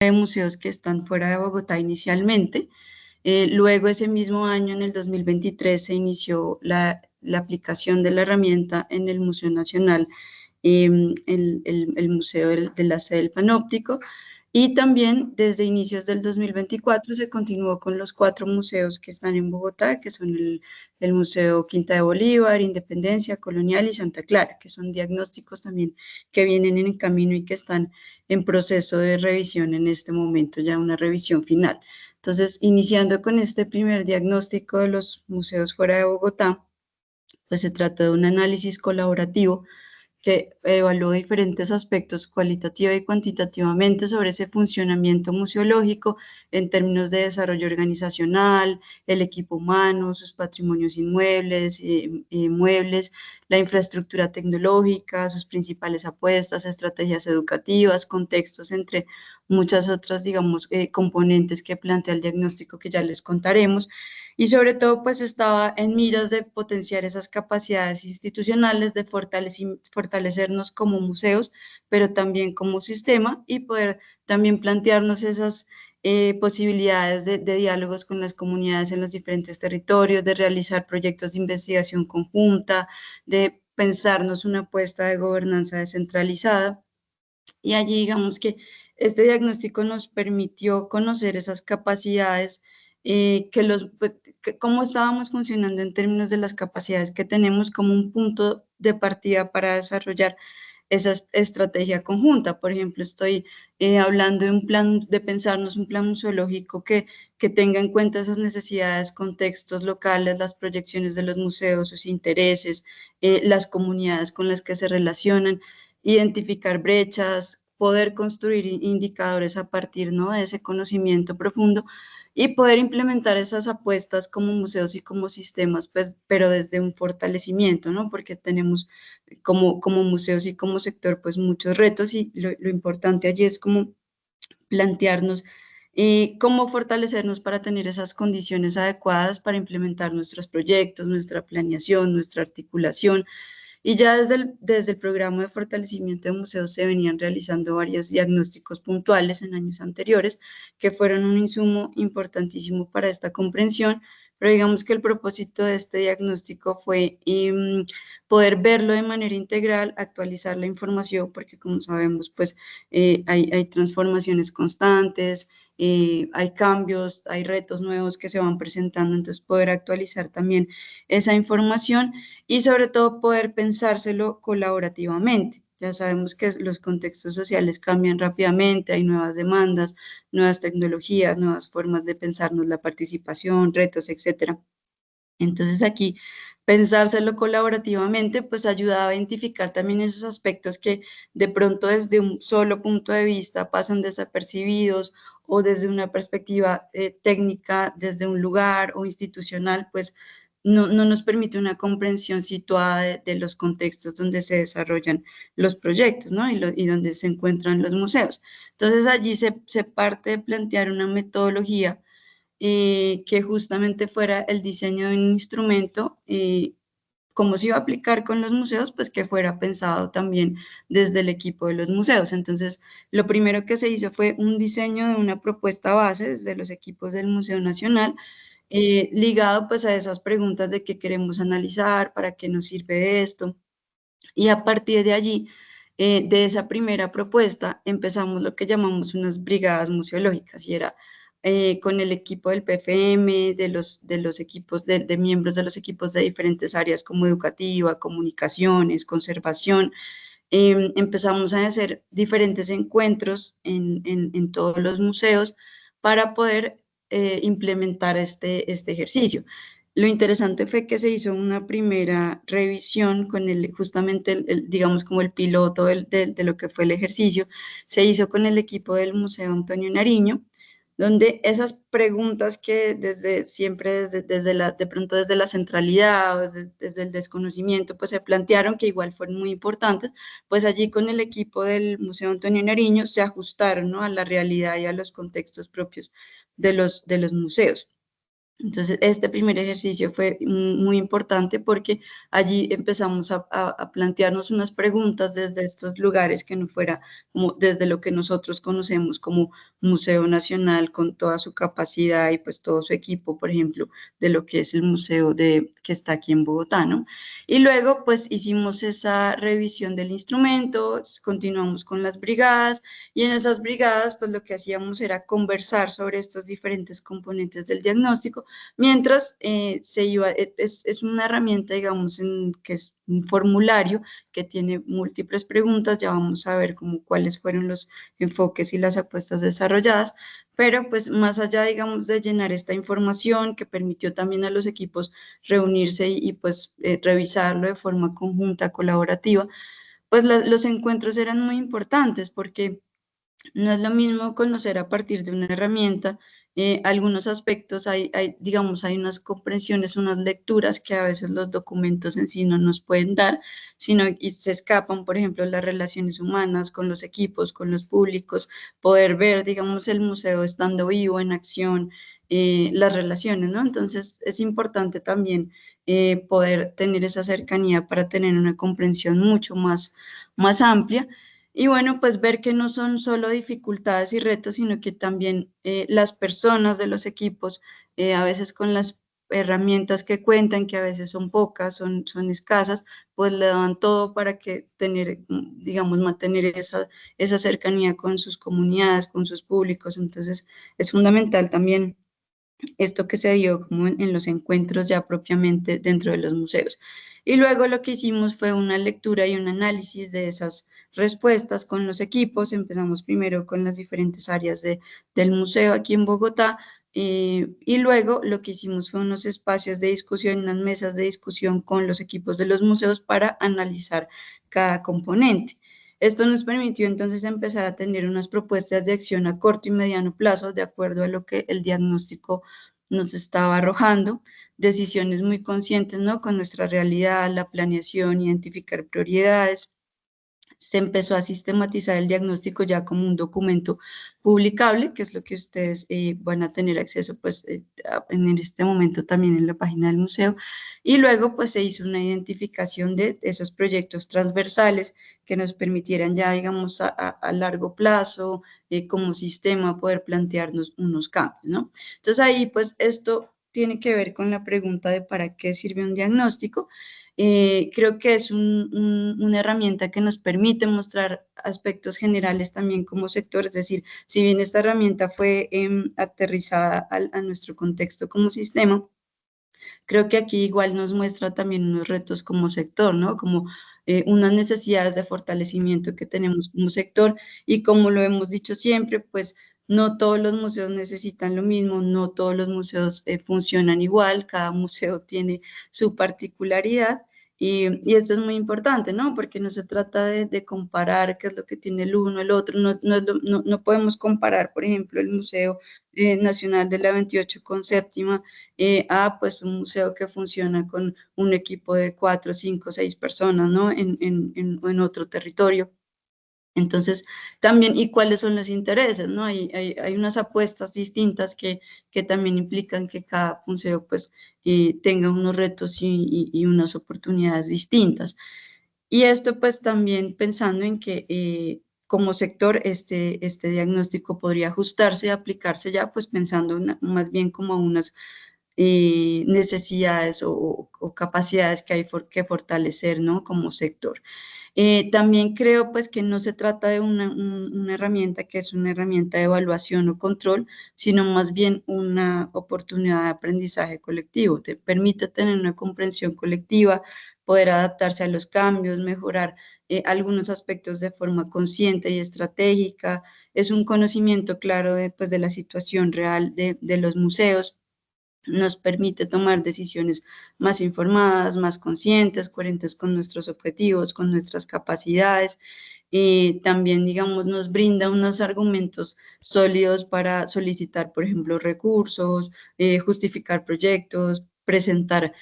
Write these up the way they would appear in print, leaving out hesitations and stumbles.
de museos que están fuera de Bogotá inicialmente. Luego ese mismo año, en el 2023, se inició la aplicación de la herramienta en el Museo Nacional, el Museo de la Sede del Panóptico, y también desde inicios del 2024 se continuó con los 4 museos que están en Bogotá, que son el Museo Quinta de Bolívar, Independencia, Colonial y Santa Clara, que son diagnósticos también que vienen en camino y que están en proceso de revisión en este momento, ya una revisión final. Entonces, iniciando con este primer diagnóstico de los museos fuera de Bogotá, pues se trata de un análisis colaborativo que evaluó diferentes aspectos cualitativa y cuantitativamente sobre ese funcionamiento museológico en términos de desarrollo organizacional, el equipo humano, sus patrimonios inmuebles, muebles, la infraestructura tecnológica, sus principales apuestas, estrategias educativas, contextos, entre muchas otras, digamos, componentes que plantea el diagnóstico que ya les contaremos. Y sobre todo, pues estaba en miras de potenciar esas capacidades institucionales, de fortalecernos como museos, pero también como sistema, y poder también plantearnos esas posibilidades de diálogos con las comunidades en los diferentes territorios, de realizar proyectos de investigación conjunta, de pensarnos una apuesta de gobernanza descentralizada. Y allí digamos que este diagnóstico nos permitió conocer esas capacidades, pues, cómo estábamos funcionando en términos de las capacidades que tenemos como un punto de partida para desarrollar esa estrategia conjunta. Por ejemplo, estoy hablando de un plan, de pensarnos un plan museológico que tenga en cuenta esas necesidades, contextos locales, las proyecciones de los museos, sus intereses, las comunidades con las que se relacionan, identificar brechas, poder construir indicadores a partir, ¿no?, de ese conocimiento profundo, y poder implementar esas apuestas como museos y como sistemas, pues, pero desde un fortalecimiento, ¿no? Porque tenemos como museos y como sector, pues, muchos retos, y lo importante allí es como plantearnos cómo fortalecernos para tener esas condiciones adecuadas para implementar nuestros proyectos, nuestra planeación, nuestra articulación. Y ya desde el programa de fortalecimiento de museos se venían realizando varios diagnósticos puntuales en años anteriores, que fueron un insumo importantísimo para esta comprensión, pero digamos que el propósito de este diagnóstico fue poder verlo de manera integral, actualizar la información, porque como sabemos, pues hay transformaciones constantes, hay cambios, hay retos nuevos que se van presentando, entonces poder actualizar también esa información y sobre todo poder pensárselo colaborativamente. Ya sabemos que los contextos sociales cambian rápidamente, hay nuevas demandas, nuevas tecnologías, nuevas formas de pensarnos la participación, retos, etcétera. Entonces aquí pensárselo colaborativamente pues ayuda a identificar también esos aspectos que de pronto desde un solo punto de vista pasan desapercibidos, o desde una perspectiva técnica, desde un lugar o institucional, pues no nos permite una comprensión situada de los contextos donde se desarrollan los proyectos, ¿no? Y donde se encuentran los museos. Entonces allí se parte de plantear una metodología que justamente fuera el diseño de un instrumento, como se iba a aplicar con los museos, pues que fuera pensado también desde el equipo de los museos. Entonces, lo primero que se hizo fue un diseño de una propuesta base desde los equipos del Museo Nacional, ligado pues a esas preguntas de qué queremos analizar, para qué nos sirve esto, y a partir de allí, de esa primera propuesta, empezamos lo que llamamos unas brigadas museológicas, y era con el equipo del PFM, de los equipos de miembros de los equipos de diferentes áreas como educativa, comunicaciones, conservación. Empezamos a hacer diferentes encuentros en todos los museos para poder implementar este ejercicio. Lo interesante fue que se hizo una primera revisión con justamente, digamos, como el piloto de lo que fue el ejercicio, se hizo con el equipo del Museo Antonio Nariño, donde esas preguntas que desde siempre, de pronto desde la centralidad o desde el desconocimiento, pues se plantearon, que igual fueron muy importantes, pues allí con el equipo del Museo Antonio Nariño se ajustaron, ¿no?, a la realidad y a los contextos propios de los museos. Entonces, este primer ejercicio fue muy importante porque allí empezamos a plantearnos unas preguntas desde estos lugares que no fuera como desde lo que nosotros conocemos como Museo Nacional con toda su capacidad y pues todo su equipo, por ejemplo, de lo que es el museo que está aquí en Bogotá, ¿no? Y luego pues hicimos esa revisión del instrumento, continuamos con las brigadas y en esas brigadas pues lo que hacíamos era conversar sobre estos diferentes componentes del diagnóstico mientras se iba, es una herramienta, digamos, que es un formulario que tiene múltiples preguntas, ya vamos a ver como cuáles fueron los enfoques y las apuestas desarrolladas, pero pues más allá, digamos, de llenar esta información que permitió también a los equipos reunirse y pues revisarlo de forma conjunta, colaborativa, pues los encuentros eran muy importantes porque no es lo mismo conocer a partir de una herramienta algunos aspectos, digamos, hay unas comprensiones, unas lecturas que a veces los documentos en sí no nos pueden dar, sino y se escapan, por ejemplo, las relaciones humanas con los equipos, con los públicos, poder ver, digamos, el museo estando vivo, en acción, las relaciones, ¿no? Entonces, es importante también poder tener esa cercanía para tener una comprensión mucho más amplia y bueno, pues ver que no son solo dificultades y retos, sino que también las personas de los equipos, a veces con las herramientas que cuentan, que a veces son pocas, son escasas, pues le dan todo para que tener, digamos, mantener esa cercanía con sus comunidades, con sus públicos. Entonces, es fundamental también esto que se dio como en los encuentros ya propiamente dentro de los museos. Y luego lo que hicimos fue una lectura y un análisis de esas respuestas con los equipos. Empezamos primero con las diferentes áreas del museo aquí en Bogotá y luego lo que hicimos fue unos espacios de discusión, unas mesas de discusión con los equipos de los museos para analizar cada componente. Esto nos permitió entonces empezar a tener unas propuestas de acción a corto y mediano plazo de acuerdo a lo que el diagnóstico nos estaba arrojando, decisiones muy conscientes, ¿no? Con nuestra realidad, la planeación, identificar prioridades, se empezó a sistematizar el diagnóstico ya como un documento publicable, que es lo que ustedes van a tener acceso pues en este momento también en la página del museo. Y luego pues se hizo una identificación de esos proyectos transversales que nos permitieran ya digamos a largo plazo como sistema poder plantearnos unos cambios, ¿no? Entonces ahí pues esto tiene que ver con la pregunta de para qué sirve un diagnóstico. Creo que es una herramienta que nos permite mostrar aspectos generales también como sector, es decir, si bien esta herramienta fue aterrizada a nuestro contexto como sistema, creo que aquí igual nos muestra también unos retos como sector, ¿no? Como unas necesidades de fortalecimiento que tenemos como sector y como lo hemos dicho siempre, pues no todos los museos necesitan lo mismo, no todos los museos funcionan igual, cada museo tiene su particularidad y esto es muy importante, ¿no? Porque no se trata de comparar qué es lo que tiene el uno, el otro, no podemos comparar, por ejemplo, el Museo Nacional de la 28 con Séptima pues un museo que funciona con un equipo de 4, 5, 6 personas, ¿no? En otro territorio. Entonces, también, ¿y cuáles son los intereses? ¿No? Hay unas apuestas distintas que también implican que cada museo pues tenga unos retos y unas oportunidades distintas. Y esto pues también pensando en que como sector este diagnóstico podría ajustarse y aplicarse ya pues pensando más bien como a unas necesidades o capacidades que hay que fortalecer, ¿no? Como sector. También creo pues que no se trata de una herramienta que es una herramienta de evaluación o control, sino más bien una oportunidad de aprendizaje colectivo. Te permite tener una comprensión colectiva, poder adaptarse a los cambios, mejorar algunos aspectos de forma consciente y estratégica. Es un conocimiento claro pues, de la situación real de los museos nos permite tomar decisiones más informadas, más conscientes, coherentes con nuestros objetivos, con nuestras capacidades. También, digamos, nos brinda unos argumentos sólidos para solicitar, por ejemplo, recursos, justificar proyectos, presentar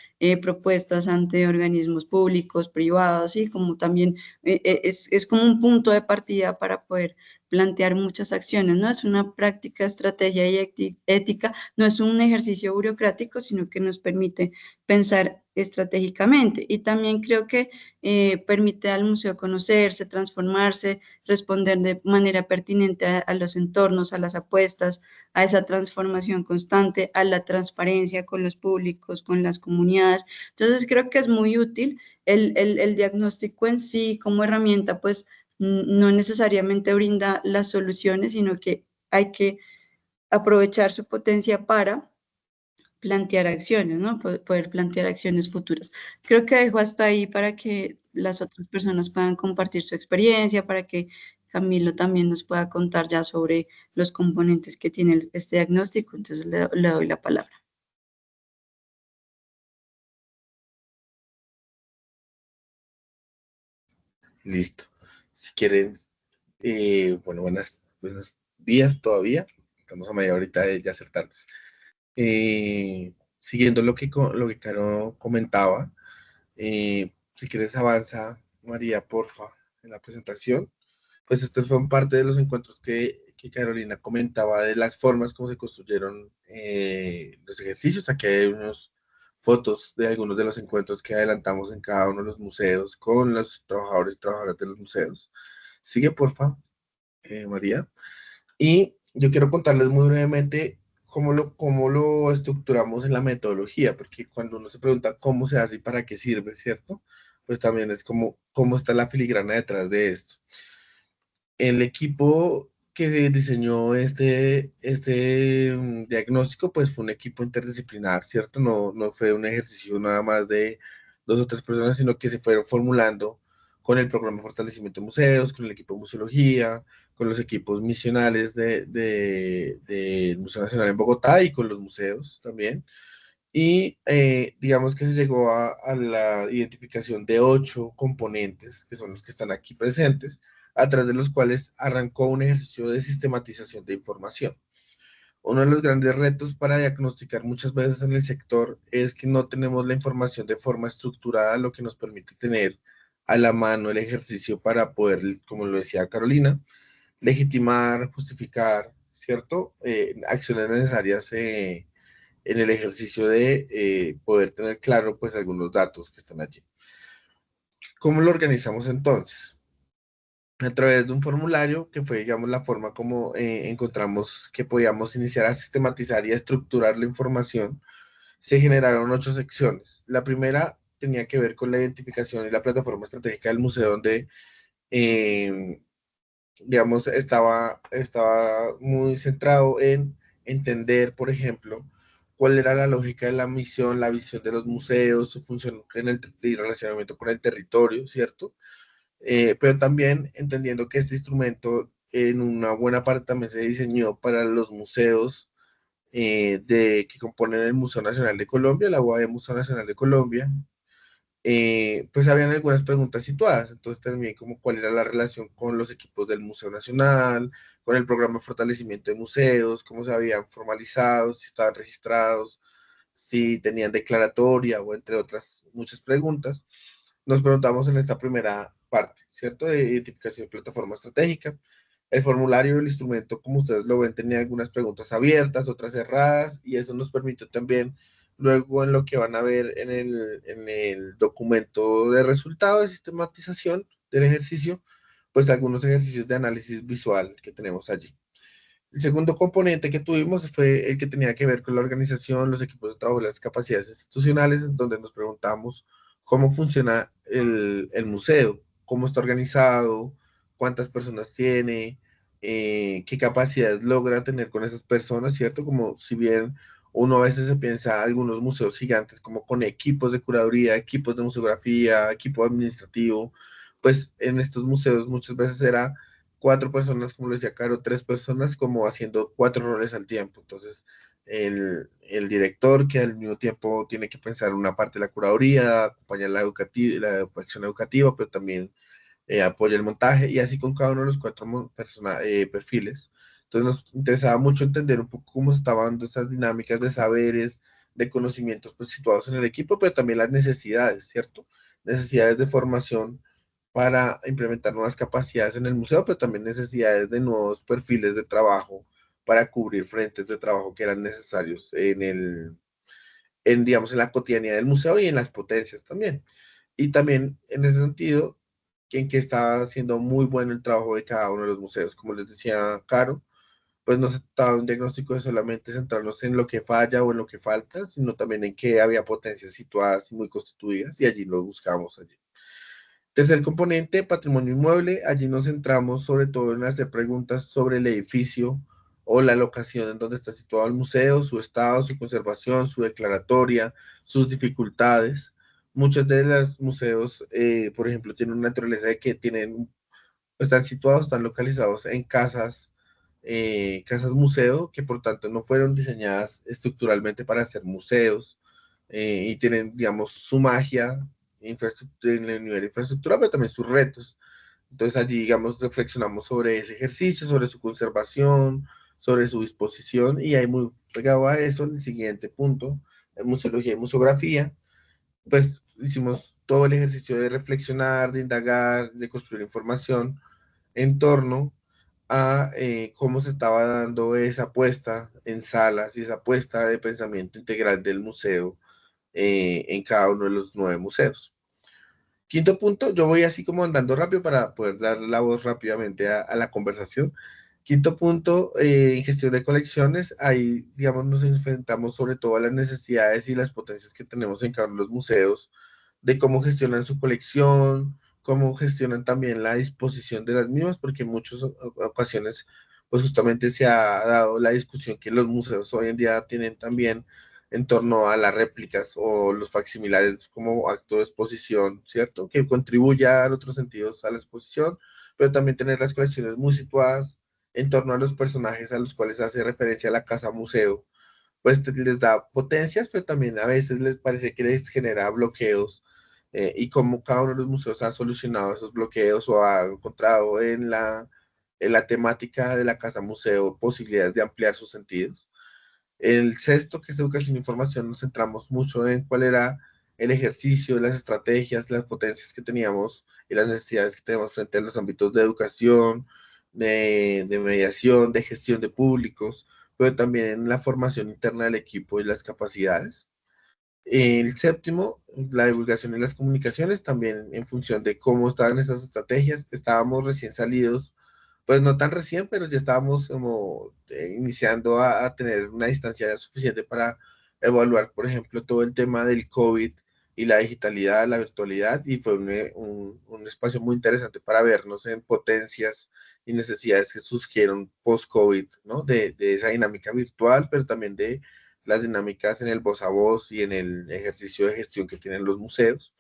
propuestas ante organismos públicos, privados, y como también es como un punto de partida para poder plantear muchas acciones, ¿no? Es una práctica, estrategia y ética, no es un ejercicio burocrático, sino que nos permite pensar estratégicamente. Y también creo que permite al museo conocerse, transformarse, responder de manera pertinente a los entornos, a las apuestas, a esa transformación constante, a la transparencia con los públicos, con las comunidades. Entonces creo que es muy útil el diagnóstico en sí como herramienta, pues no necesariamente brinda las soluciones, sino que hay que aprovechar su potencia para plantear acciones, ¿no? Poder plantear acciones futuras. Creo que dejo hasta ahí para que las otras personas puedan compartir su experiencia, para que Camilo también nos pueda contar ya sobre los componentes que tiene este diagnóstico. Entonces le doy la palabra. Listo. Si quieren, bueno, buenos días todavía. Estamos a media horita de ya ser tardes. Siguiendo lo que Caro comentaba, si quieres avanza, María, porfa, en la presentación. Pues estos son parte de los encuentros que Carolina comentaba de las formas como se construyeron los ejercicios. Aquí hay unas fotos de algunos de los encuentros que adelantamos en cada uno de los museos con los trabajadores y trabajadoras de los museos. Sigue, porfa, María. Y yo quiero contarles muy brevemente cómo lo estructuramos en la metodología, porque cuando uno se pregunta cómo se hace y para qué sirve, ¿cierto? Pues también es como cómo está la filigrana detrás de esto. El equipo que diseñó este diagnóstico, pues fue un equipo interdisciplinar, ¿cierto? No fue un ejercicio nada más de dos o tres personas, sino que se fueron formulando con el programa de fortalecimiento de museos, con el equipo de museología, con los equipos misionales del Museo Nacional en Bogotá y con los museos también. Y digamos que se llegó a la identificación de 8 componentes, que son los que están aquí presentes, a través de los cuales arrancó un ejercicio de sistematización de información. Uno de los grandes retos para diagnosticar muchas veces en el sector es que no tenemos la información de forma estructurada, lo que nos permite tener a la mano el ejercicio para poder, como lo decía Carolina, legitimar, justificar, ¿cierto? Acciones necesarias en el ejercicio de poder tener claro pues algunos datos que están allí. ¿Cómo lo organizamos entonces? A través de un formulario que fue, digamos, la forma como encontramos que podíamos iniciar a sistematizar y a estructurar la información, se generaron 8 secciones. La primera tenía que ver con la identificación y la plataforma estratégica del museo, donde, eh, digamos, estaba muy centrado en entender, por ejemplo, cuál era la lógica de la misión, la visión de los museos, su función y relacionamiento con el territorio, ¿cierto? Pero también entendiendo que este instrumento en una buena parte también se diseñó para los museos que componen el Museo Nacional de Colombia, la UAB Museo Nacional de Colombia, pues habían algunas preguntas situadas, entonces también como cuál era la relación con los equipos del Museo Nacional, con el programa de fortalecimiento de museos, cómo se habían formalizado, si estaban registrados, si tenían declaratoria o entre otras muchas preguntas. Nos preguntamos en esta primera parte, ¿cierto? De identificación de plataforma estratégica. El formulario, el instrumento, como ustedes lo ven, tenía algunas preguntas abiertas, otras cerradas, y eso nos permitió también luego en lo que van a ver en el documento de resultado de sistematización del ejercicio, pues algunos ejercicios de análisis visual que tenemos allí. El segundo componente que tuvimos fue el que tenía que ver con la organización, los equipos de trabajo y las capacidades institucionales, en donde nos preguntamos cómo funciona el museo, cómo está organizado, cuántas personas tiene, qué capacidades logra tener con esas personas, ¿cierto? Como si bien uno a veces se piensa algunos museos gigantes como con equipos de curaduría, equipos de museografía, equipo administrativo, pues en estos museos muchas veces era 4 personas, como lo decía Caro, 3 personas como haciendo 4 roles al tiempo. Entonces, el director que al mismo tiempo tiene que pensar una parte de la curaduría, acompañar la acción educativa, pero también apoya el montaje y así con cada uno de los 4 perfiles. Entonces nos interesaba mucho entender un poco cómo se estaban dando esas dinámicas de saberes, de conocimientos pues, situados en el equipo, pero también las necesidades, ¿cierto? Necesidades de formación para implementar nuevas capacidades en el museo, pero también necesidades de nuevos perfiles de trabajo para cubrir frentes de trabajo que eran necesarios digamos, en la cotidianidad del museo y en las potencias también. Y también en ese sentido, que estaba haciendo muy bueno el trabajo de cada uno de los museos. Como les decía Caro, pues no se trataba de un diagnóstico de solamente centrarnos en lo que falla o en lo que falta, sino también en que había potencias situadas y muy constituidas, y allí lo buscamos allí. Tercer componente, patrimonio inmueble. Allí nos centramos sobre todo en hacer preguntas sobre el edificio o la locación en donde está situado el museo, su estado, su conservación, su declaratoria, sus dificultades. Muchos de los museos, por ejemplo, tienen una naturaleza de que están situados, están localizados en casas museo, que por tanto no fueron diseñadas estructuralmente para ser museos, y tienen, digamos, su magia en el nivel de infraestructura, pero también sus retos. Entonces allí, digamos, reflexionamos sobre ese ejercicio, sobre su conservación, sobre su disposición, y ahí muy pegado a eso, el siguiente punto, museología y museografía, pues hicimos todo el ejercicio de reflexionar, de indagar, de construir información en torno a cómo se estaba dando esa apuesta en salas y esa apuesta de pensamiento integral del museo en cada uno de los 9 museos. Quinto punto, yo voy así como andando rápido para poder dar la voz rápidamente a la conversación. Quinto punto, en gestión de colecciones, ahí, digamos, nos enfrentamos sobre todo a las necesidades y las potencias que tenemos en cada uno de los museos, de cómo gestionan su colección, cómo gestionan también la disposición de las mismas, porque en muchas ocasiones, pues justamente se ha dado la discusión que los museos hoy en día tienen también en torno a las réplicas o los facsimilares como acto de exposición, ¿cierto? Que contribuya en otros sentidos a la exposición, pero también tener las colecciones muy situadas en torno a los personajes a los cuales hace referencia la casa museo, pues les da potencias, pero también a veces les parece que les genera bloqueos, y como cada uno de los museos ha solucionado esos bloqueos o ha encontrado en la temática de la casa museo posibilidades de ampliar sus sentidos. El sexto, que es educación e información, nos centramos mucho en cuál era el ejercicio, las estrategias, las potencias que teníamos y las necesidades que tenemos frente a los ámbitos de educación, de mediación, de gestión de públicos, pero también en la formación interna del equipo y las capacidades. El séptimo, la divulgación y las comunicaciones, también en función de cómo estaban esas estrategias. Estábamos recién salidos, pues no tan recién, pero ya estábamos como iniciando a tener una distancia suficiente para evaluar, por ejemplo, todo el tema del COVID y la digitalidad, la virtualidad, y fue un espacio muy interesante para vernos en potencias y necesidades que surgieron post-COVID, ¿no? De esa dinámica virtual, pero también de las dinámicas en el voz a voz y en el ejercicio de gestión que tienen los museos.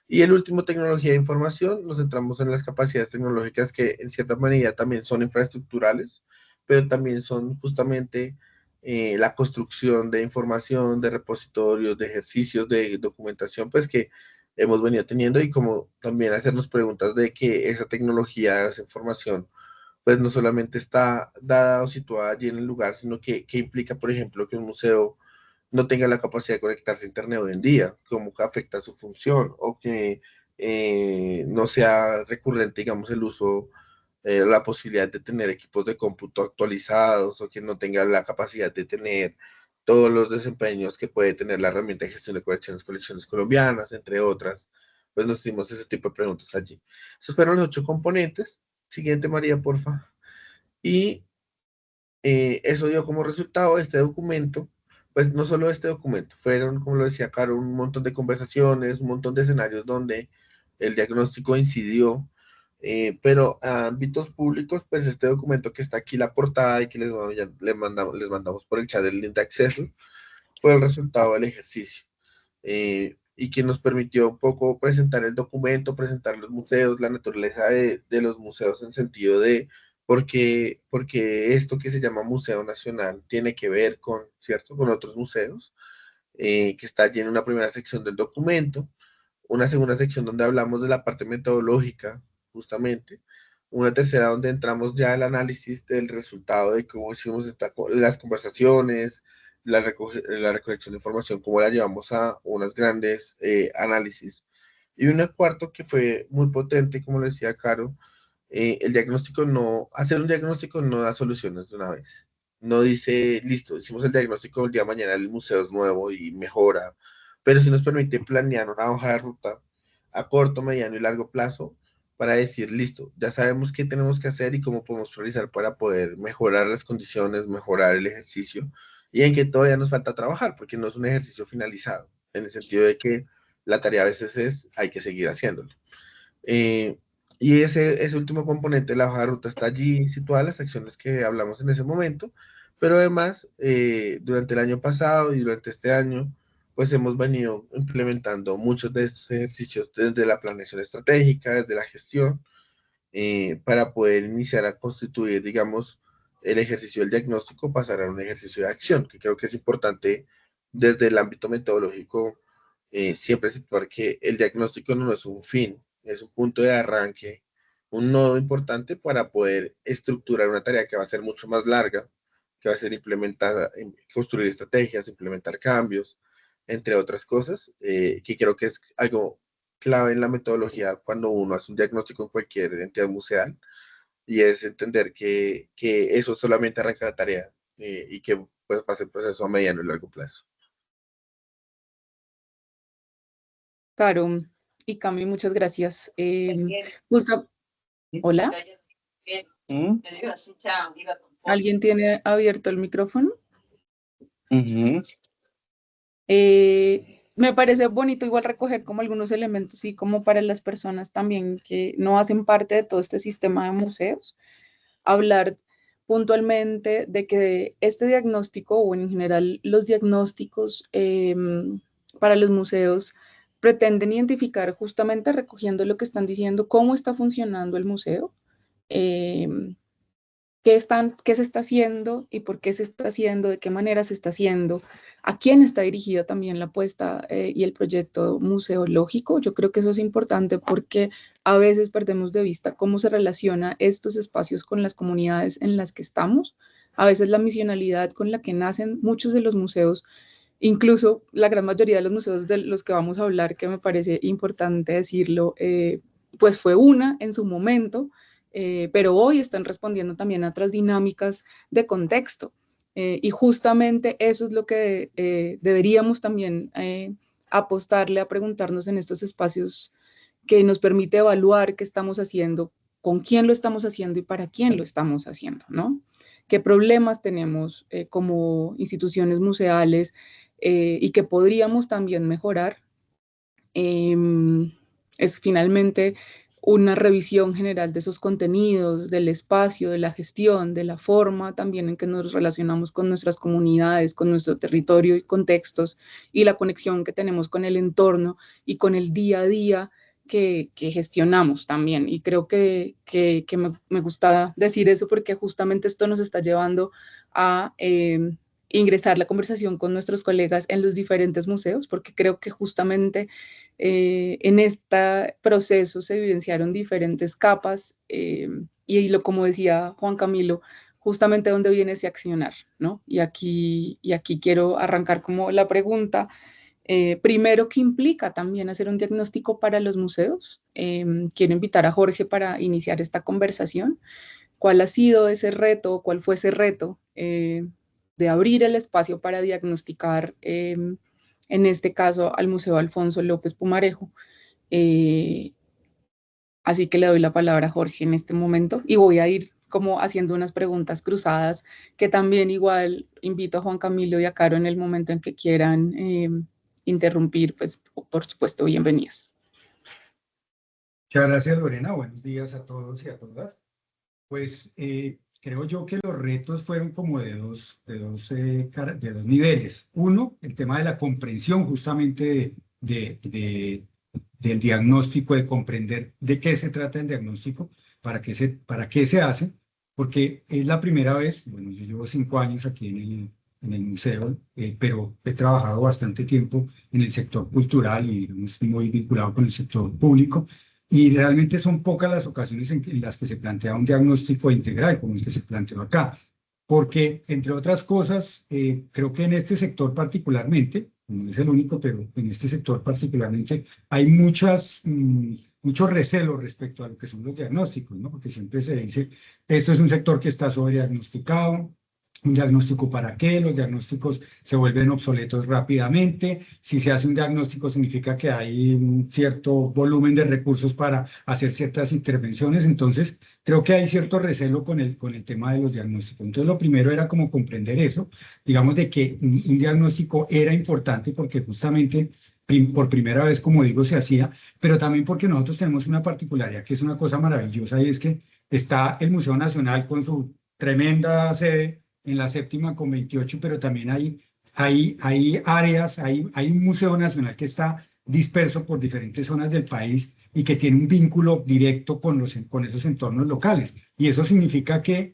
Y el último, tecnología de información, nos centramos en las capacidades tecnológicas que en cierta manera también son infraestructurales, pero también son justamente la construcción de información, de repositorios, de ejercicios de documentación, pues que hemos venido teniendo, y como también hacernos preguntas de que esa tecnología, esa información, pues no solamente está dada o situada allí en el lugar, sino que implica, por ejemplo, que un museo no tenga la capacidad de conectarse a Internet hoy en día, cómo que afecta su función, o que no sea recurrente, digamos, el uso, la posibilidad de tener equipos de cómputo actualizados, o que no tenga la capacidad de tener todos los desempeños que puede tener la herramienta de gestión de colecciones colombianas, entre otras. Pues nos hicimos ese tipo de preguntas allí. Esos fueron los 8 componentes. Siguiente, María, porfa. Y eso dio como resultado este documento, pues no solo este documento, fueron, como lo decía Caro, un montón de conversaciones, un montón de escenarios donde el diagnóstico incidió, pero a ámbitos públicos, pues este documento que está aquí, la portada, y que les mandamos por el chat el link de acceso, fue el resultado del ejercicio. Y que nos permitió un poco presentar el documento, presentar los museos, la naturaleza de los museos en sentido de porque esto que se llama Museo Nacional tiene que ver con, ¿cierto?, con otros museos, que está allí en una primera sección del documento, una segunda sección donde hablamos de la parte metodológica, justamente, una tercera donde entramos ya al análisis del resultado de cómo hicimos las conversaciones, la recolección de información, cómo la llevamos a unas grandes análisis, Y un cuarto que fue muy potente, como le decía Caro, el diagnóstico no, hacer un diagnóstico no da soluciones de una vez. No dice, listo, hicimos el diagnóstico el día de mañana, el museo es nuevo y mejora, pero sí nos permite planear una hoja de ruta a corto, mediano y largo plazo para decir, listo, ya sabemos qué tenemos que hacer y cómo podemos priorizar para poder mejorar las condiciones, mejorar el ejercicio y en que todavía nos falta trabajar, porque no es un ejercicio finalizado, en el sentido de que la tarea a veces es, hay que seguir haciéndolo. Eh, y ese último componente de la hoja de ruta está allí situadas las acciones que hablamos en ese momento, pero además, durante el año pasado y durante este año, pues hemos venido implementando muchos de estos ejercicios desde la planeación estratégica, desde la gestión, para poder iniciar a constituir, digamos, el ejercicio del diagnóstico, pasar a un ejercicio de acción, que creo que es importante desde el ámbito metodológico, siempre situar que el diagnóstico no es un fin, es un punto de arranque, un nodo importante para poder estructurar una tarea que va a ser mucho más larga, que va a ser implementada, construir estrategias, implementar cambios, entre otras cosas, que creo que es algo clave en la metodología cuando uno hace un diagnóstico en cualquier entidad museal, y es entender que eso solamente arranca la tarea, y que pues pasa el proceso a mediano y largo plazo. Caro y Cami, muchas gracias. Gustav, hola. ¿Alguien tiene abierto el micrófono? Me parece bonito igual recoger como algunos elementos y como para las personas también que no hacen parte de todo este sistema de museos, hablar puntualmente de que este diagnóstico o en general los diagnósticos para los museos pretenden identificar justamente recogiendo lo que están diciendo, cómo está funcionando el museo, qué se está haciendo y por qué se está haciendo, de qué manera se está haciendo, a quién está dirigida también la apuesta y el proyecto museológico. Yo creo que eso es importante porque a veces perdemos de vista cómo se relaciona estos espacios con las comunidades en las que estamos. A veces la misionalidad con la que nacen muchos de los museos, incluso la gran mayoría de los museos de los que vamos a hablar, que me parece importante decirlo, pues fue una en su momento, pero hoy están respondiendo también a otras dinámicas de contexto. Y justamente eso es lo que deberíamos también apostarle a preguntarnos en estos espacios que nos permite evaluar qué estamos haciendo, con quién lo estamos haciendo y para quién lo estamos haciendo, ¿no? ¿Qué problemas tenemos como instituciones museales y que podríamos también mejorar? Es finalmente una revisión general de esos contenidos, del espacio, de la gestión, de la forma también en que nos relacionamos con nuestras comunidades, con nuestro territorio y contextos, y la conexión que tenemos con el entorno y con el día a día que gestionamos también. Y creo que me gusta decir eso porque justamente esto nos está llevando a ingresar la conversación con nuestros colegas en los diferentes museos, porque creo que justamente en este proceso se evidenciaron diferentes capas y como decía Juan Camilo, justamente dónde viene ese accionar, ¿no? Y aquí quiero arrancar como la pregunta, primero, ¿qué implica también hacer un diagnóstico para los museos? Quiero invitar a Jorge para iniciar esta conversación. ¿Cuál ha sido ese reto? ¿Cuál fue ese reto de abrir el espacio para diagnosticar en este caso al Museo Alfonso López Pumarejo? Así que le doy la palabra a Jorge en este momento y voy a ir como haciendo unas preguntas cruzadas que también igual invito a Juan Camilo y a Caro en el momento en que quieran interrumpir, pues por supuesto, bienvenidas. Muchas gracias, Lorena. Buenos días a todos y a todas. Pues creo yo que los retos fueron como de dos niveles. Uno, el tema de la comprensión justamente del diagnóstico, de comprender de qué se trata el diagnóstico, para qué se hace, porque es la primera vez, bueno, yo llevo 5 años aquí en el museo, pero he trabajado bastante tiempo en el sector cultural y estoy muy vinculado con el sector público. Y realmente son pocas las ocasiones en las que se plantea un diagnóstico integral, como el que se planteó acá. Porque, entre otras cosas, creo que en este sector particularmente, no es el único, pero en este sector particularmente hay mucho recelo respecto a lo que son los diagnósticos, ¿no? Porque siempre se dice, esto es un sector que está sobrediagnosticado. ¿Un diagnóstico para qué? Los diagnósticos se vuelven obsoletos rápidamente. Si se hace un diagnóstico significa que hay un cierto volumen de recursos para hacer ciertas intervenciones. Entonces, creo que hay cierto recelo con el tema de los diagnósticos. Entonces, lo primero era como comprender eso, digamos, de que un diagnóstico era importante porque justamente por primera vez, como digo, se hacía, pero también porque nosotros tenemos una particularidad que es una cosa maravillosa y es que está el Museo Nacional con su tremenda sede en la 7ª con 28, pero también hay áreas, hay un Museo Nacional que está disperso por diferentes zonas del país y que tiene un vínculo directo con esos entornos locales. Y eso significa que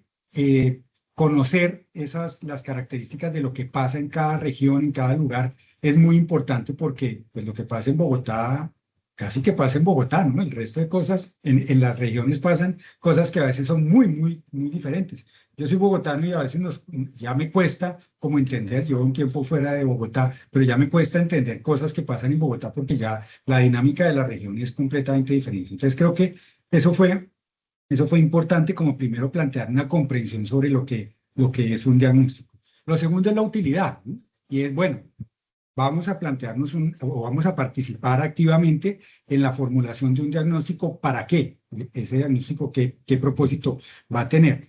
conocer las características de lo que pasa en cada región, en cada lugar, es muy importante porque pues, lo que pasa en Bogotá, casi que pasa en Bogotá, ¿no? El resto de cosas, en las regiones pasan cosas que a veces son muy, muy, muy diferentes. Yo soy bogotano y a veces ya me cuesta como entender, llevo un tiempo fuera de Bogotá, pero ya me cuesta entender cosas que pasan en Bogotá porque ya la dinámica de la región es completamente diferente. Entonces creo que eso fue importante como primero plantear una comprensión sobre lo que es un diagnóstico. Lo segundo es la utilidad, ¿no? Y es, bueno, vamos a plantearnos o vamos a participar activamente en la formulación de un diagnóstico. ¿Para qué? Ese diagnóstico, ¿qué propósito va a tener?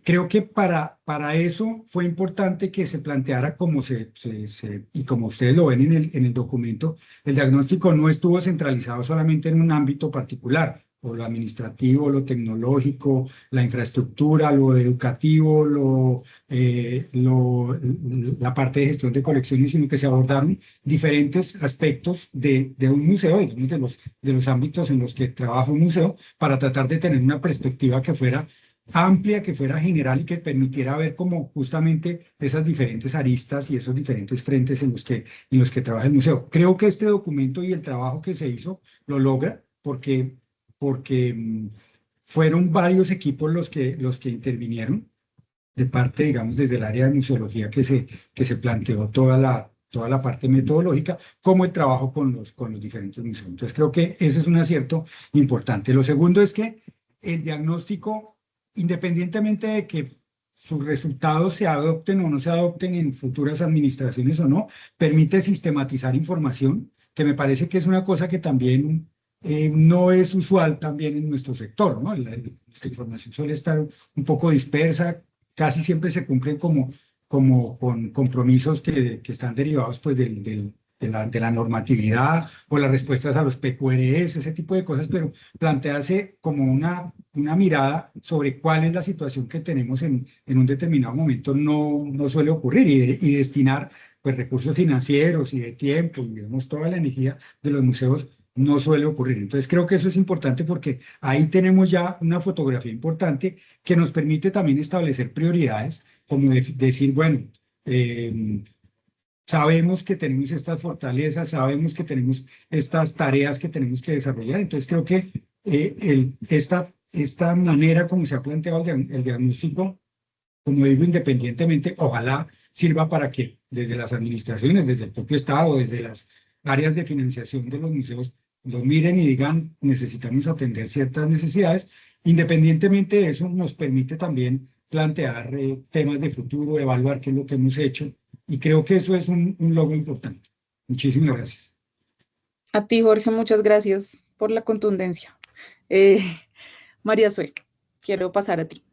Creo que para eso fue importante que se planteara y como ustedes lo ven en el documento, el diagnóstico no estuvo centralizado solamente en un ámbito particular, o lo administrativo, lo tecnológico, la infraestructura, lo educativo, la parte de gestión de colecciones, sino que se abordaron diferentes aspectos de un museo, digamos, de los ámbitos en los que trabaja un museo, para tratar de tener una perspectiva que fuera amplia, que fuera general y que permitiera ver como justamente esas diferentes aristas y esos diferentes frentes en los que trabaja el museo. Creo que este documento y el trabajo que se hizo lo logra porque fueron varios equipos los que intervinieron de parte, digamos, desde el área de museología que se planteó toda la parte metodológica, como el trabajo con los diferentes museos. Entonces creo que ese es un acierto importante. Lo segundo es que el diagnóstico, independientemente de que sus resultados se adopten o no se adopten en futuras administraciones o no, permite sistematizar información, que me parece que es una cosa que también no es usual también en nuestro sector, ¿no? Nuestra información suele estar un poco dispersa, casi siempre se cumplen como con compromisos que están derivados pues de la normatividad o las respuestas a los PQRS, ese tipo de cosas, pero plantearse como una mirada sobre cuál es la situación que tenemos en un determinado momento no suele ocurrir y destinar pues recursos financieros y de tiempo y digamos toda la energía de los museos no suele ocurrir. Entonces creo que eso es importante porque ahí tenemos ya una fotografía importante que nos permite también establecer prioridades, como decir, bueno, sabemos que tenemos estas fortalezas, sabemos que tenemos estas tareas que tenemos que desarrollar. Entonces creo que esta manera como se ha planteado el diagnóstico, como digo, independientemente, ojalá sirva para que desde las administraciones, desde el propio Estado, desde las áreas de financiación de los museos, los miren y digan, necesitamos atender ciertas necesidades. Independientemente de eso, nos permite también plantear temas de futuro, evaluar qué es lo que hemos hecho, y creo que eso es un logro importante. Muchísimas gracias. A ti, Jorge, muchas gracias por la contundencia. María Suel, quiero pasar a ti.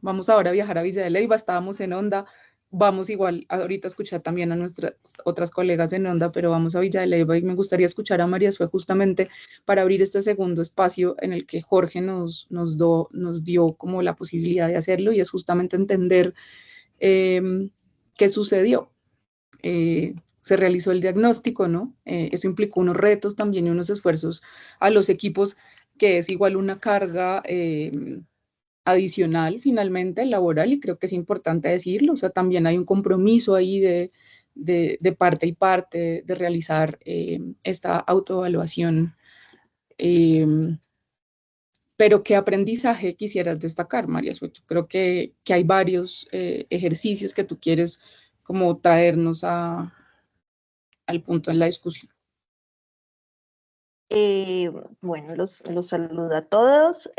Vamos ahora a viajar a Villa de Leyva, estábamos en Onda, vamos igual ahorita a escuchar también a nuestras otras colegas en Onda, pero vamos a Villa de Leyva y me gustaría escuchar a María Suel justamente para abrir este segundo espacio en el que Jorge nos dio como la posibilidad de hacerlo, y es justamente entender qué sucedió. Se realizó el diagnóstico, ¿no? Eso implicó unos retos también y unos esfuerzos a los equipos, que es igual una carga adicional finalmente laboral, y creo que es importante decirlo. O sea, también hay un compromiso ahí de parte y parte de realizar esta autoevaluación. Pero ¿qué aprendizaje quisieras destacar, María Sueto? Creo que hay varios ejercicios que tú quieres como traernos a al punto en la discusión. Bueno, los saludo a todos.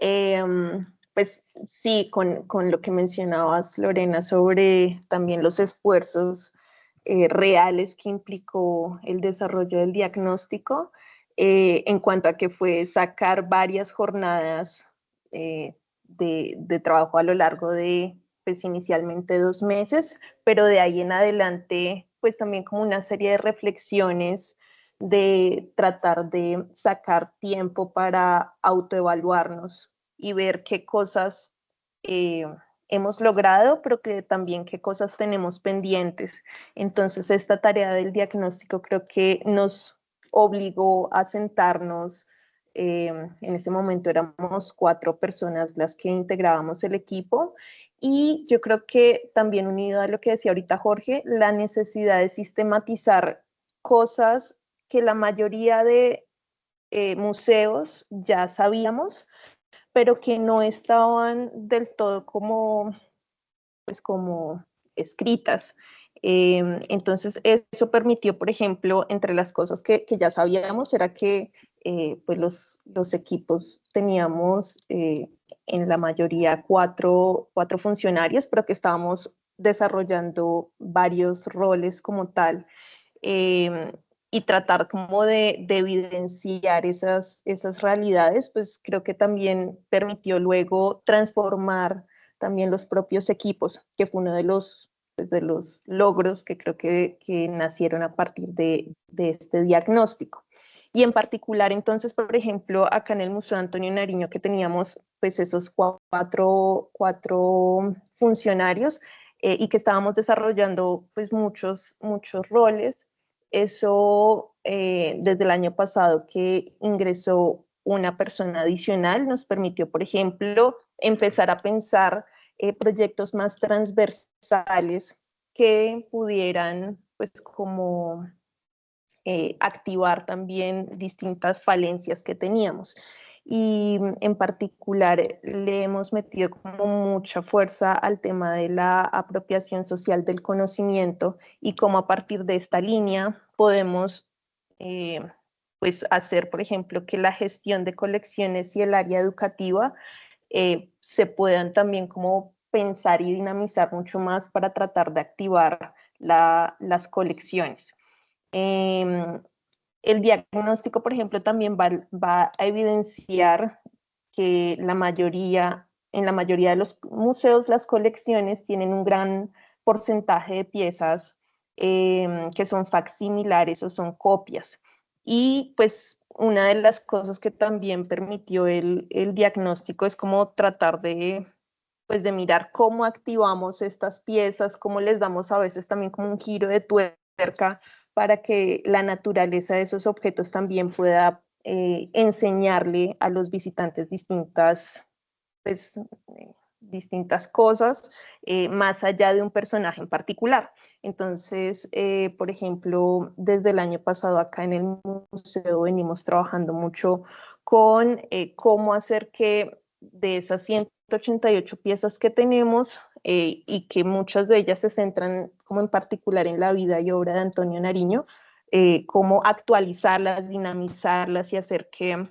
Pues sí, con lo que mencionabas, Lorena, sobre también los esfuerzos reales que implicó el desarrollo del diagnóstico, en cuanto a que fue sacar varias jornadas de trabajo a lo largo de, pues inicialmente 2 meses, pero de ahí en adelante, pues también como una serie de reflexiones de tratar de sacar tiempo para autoevaluarnos y ver qué cosas hemos logrado, pero que también qué cosas tenemos pendientes. Entonces, esta tarea del diagnóstico creo que nos obligó a sentarnos. En ese momento éramos 4 personas las que integrábamos el equipo, y yo creo que también unido a lo que decía ahorita Jorge, la necesidad de sistematizar cosas que la mayoría de museos ya sabíamos, pero que no estaban del todo como, pues como escritas. Entonces eso permitió, por ejemplo, entre las cosas que ya sabíamos, era que pues los equipos teníamos en la mayoría cuatro funcionarios, pero que estábamos desarrollando varios roles como tal. Y tratar como de evidenciar esas realidades, pues creo que también permitió luego transformar también los propios equipos, que fue uno de los logros que creo que nacieron a partir de este diagnóstico. Y en particular, entonces, por ejemplo, acá en el Museo Antonio Nariño, que teníamos pues esos cuatro funcionarios y que estábamos desarrollando pues muchos roles. Eso desde el año pasado que ingresó una persona adicional nos permitió, por ejemplo, empezar a pensar proyectos más transversales que pudieran, pues, como activar también distintas falencias que teníamos. Y en particular le hemos metido como mucha fuerza al tema de la apropiación social del conocimiento y cómo a partir de esta línea podemos pues hacer, por ejemplo, que la gestión de colecciones y el área educativa se puedan también como pensar y dinamizar mucho más para tratar de activar las colecciones. El diagnóstico, por ejemplo, también va a evidenciar que en la mayoría de los museos las colecciones tienen un gran porcentaje de piezas que son facsimilares o son copias. Y pues una de las cosas que también permitió el diagnóstico es como tratar de, pues, de mirar cómo activamos estas piezas, cómo les damos a veces también como un giro de tuerca para que la naturaleza de esos objetos también pueda enseñarle a los visitantes pues, distintas cosas más allá de un personaje en particular. Entonces, por ejemplo, desde el año pasado acá en el museo venimos trabajando mucho con cómo hacer que de esas 188 piezas que tenemos y que muchas de ellas se centran como en particular en la vida y obra de Antonio Nariño, cómo actualizarlas, dinamizarlas y hacer que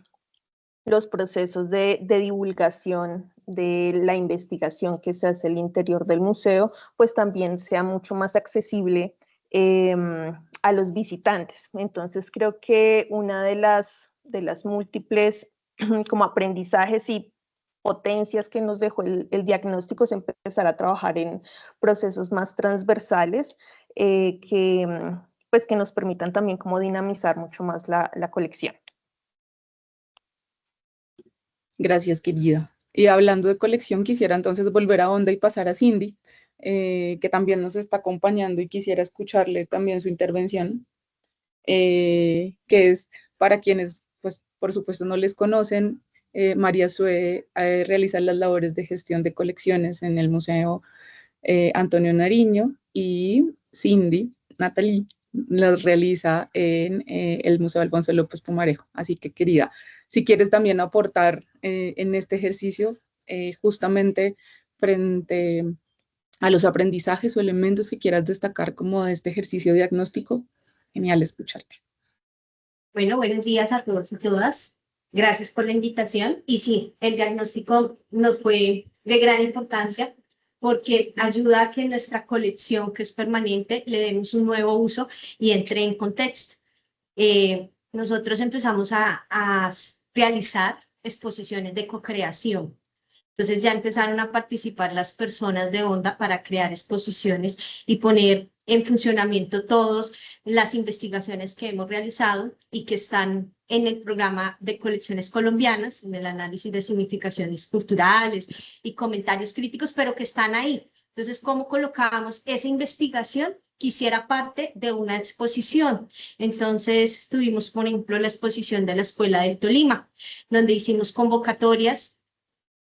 los procesos de divulgación de la investigación que se hace al interior del museo, pues también sea mucho más accesible a los visitantes. Entonces creo que una de las múltiples como aprendizajes y potencias que nos dejó el diagnóstico es empezar a trabajar en procesos más transversales pues que nos permitan también como dinamizar mucho más la colección. Gracias, querida. Y hablando de colección, quisiera entonces volver a Onda y pasar a Cindy, que también nos está acompañando y quisiera escucharle también su intervención, que es para quienes, pues, por supuesto no les conocen, María Sue realiza las labores de gestión de colecciones en el Museo Antonio Nariño y Cindy, Natalie, las realiza en el Museo Alfonso López Pumarejo. Así que, querida, si quieres también aportar en este ejercicio, justamente frente a los aprendizajes o elementos que quieras destacar como de este ejercicio diagnóstico, Genial escucharte. Bueno, buenos días a todos y todas. Gracias por la invitación. Y sí, el diagnóstico nos fue de gran importancia porque ayuda a que nuestra colección, que es permanente, le demos un nuevo uso y entre en contexto. Nosotros empezamos a realizar exposiciones de co-creación. Entonces ya empezaron a participar las personas de Onda para crear exposiciones y poner en funcionamiento todas las investigaciones que hemos realizado y que están en el programa de colecciones colombianas, en el análisis de significaciones culturales y comentarios críticos, pero que están ahí. Entonces, ¿cómo colocamos esa investigación que hiciera parte de una exposición? Entonces, tuvimos, por ejemplo, la exposición de la Escuela del Tolima, donde hicimos convocatorias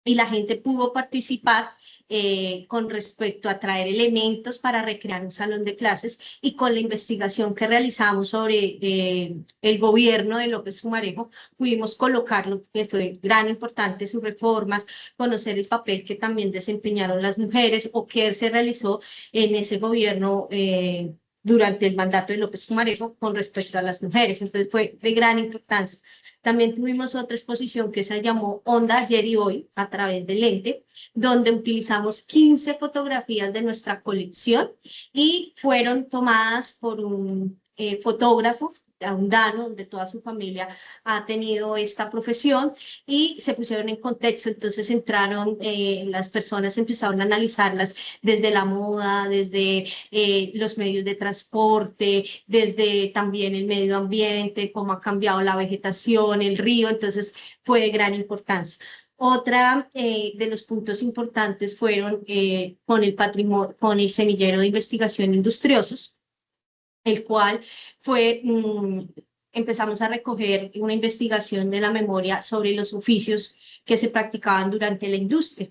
y la gente pudo participar con respecto a traer elementos para recrear un salón de clases, y con la investigación que realizamos sobre el gobierno de López Fumarejo, pudimos colocarlo, que fue gran importante sus reformas, conocer el papel que también desempeñaron las mujeres o que se realizó en ese gobierno durante el mandato de López Fumarejo con respecto a las mujeres. Entonces fue de gran importancia. También tuvimos otra exposición que se llamó Onda Ayer y Hoy a través del lente, donde utilizamos 15 fotografías de nuestra colección y fueron tomadas por un fotógrafo hundano, donde toda su familia ha tenido esta profesión, y se pusieron en contexto. Entonces entraron, las personas empezaron a analizarlas desde la moda, desde los medios de transporte, desde también el medio ambiente, cómo ha cambiado la vegetación, el río. Entonces fue de gran importancia. Otra de los puntos importantes fueron con el patrimonio, con el semillero de investigación Industriosos, el cual fue, empezamos a recoger una investigación de la memoria sobre los oficios que se practicaban durante la industria.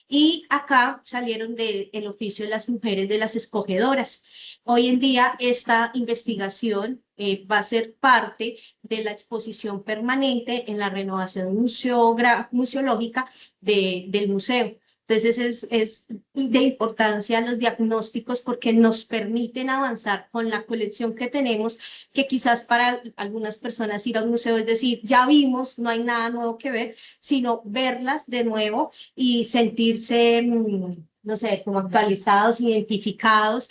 Y acá salieron del oficio de las mujeres, de las escogedoras. Hoy en día esta investigación va a ser parte de la exposición permanente en la renovación museológica del museo. Entonces es de importancia los diagnósticos porque nos permiten avanzar con la colección que tenemos, que quizás para algunas personas ir a un museo es decir, ya vimos, no hay nada nuevo que ver, sino verlas de nuevo y sentirse, no sé, como actualizados, identificados,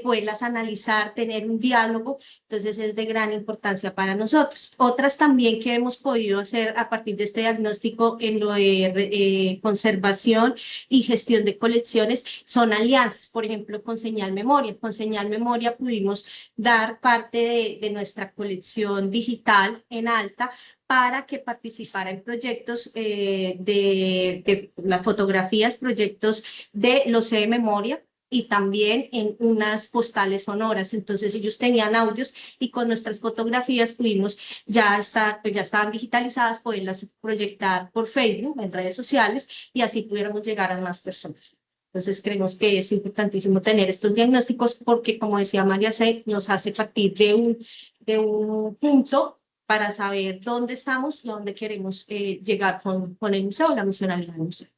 poderlas analizar, tener un diálogo. Entonces es de gran importancia para nosotros. Otras también que hemos podido hacer a partir de este diagnóstico en lo de conservación y gestión de colecciones son alianzas, por ejemplo, con Señal Memoria. Con Señal Memoria pudimos dar parte de nuestra colección digital en alta para que participara en proyectos de las fotografías, proyectos de los de memoria, y también en unas postales sonoras. Entonces ellos tenían audios y con nuestras fotografías pudimos ya estaban digitalizadas, poderlas proyectar por Facebook, en redes sociales, y así pudiéramos llegar a más personas. Entonces creemos que es importantísimo tener estos diagnósticos porque, como decía María C., nos hace partir de un punto para saber dónde estamos y dónde queremos llegar con el museo, la misionalidad del museo.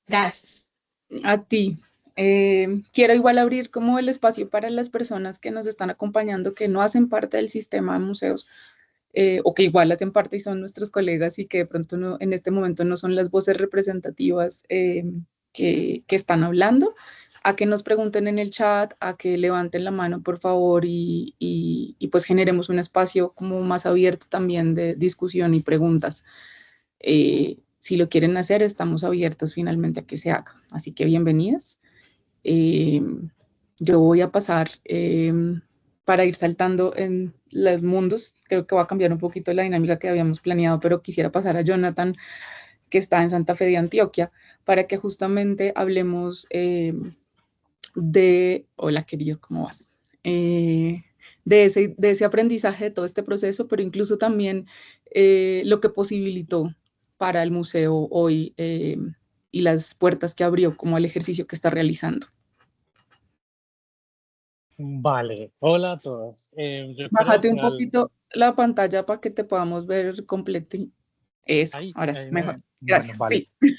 Gracias. A ti. Quiero igual abrir como el espacio para las personas que nos están acompañando, que no hacen parte del sistema de museos, o que igual hacen parte y son nuestros colegas y que de pronto no, en este momento no son las voces representativas que están hablando, a que nos pregunten en el chat, a que levanten la mano, por favor, y pues generemos un espacio como más abierto también de discusión y preguntas. Si lo quieren hacer, estamos abiertos finalmente a que se haga. Así que bienvenidas. Yo voy a pasar para ir saltando en los mundos. Creo que va a cambiar un poquito la dinámica que habíamos planeado, pero quisiera pasar a Jonathan, que está en Santa Fe de Antioquia, para que justamente hablemos hola querido, ¿cómo vas? De ese aprendizaje de todo este proceso, pero incluso también lo que posibilitó para el museo hoy y las puertas que abrió como el ejercicio que está realizando. Vale, hola a todos. Bájate un poquito la pantalla para que te podamos ver completo. Eso, ahí ahora sí, mejor. Gracias. Bueno, vale. Sí.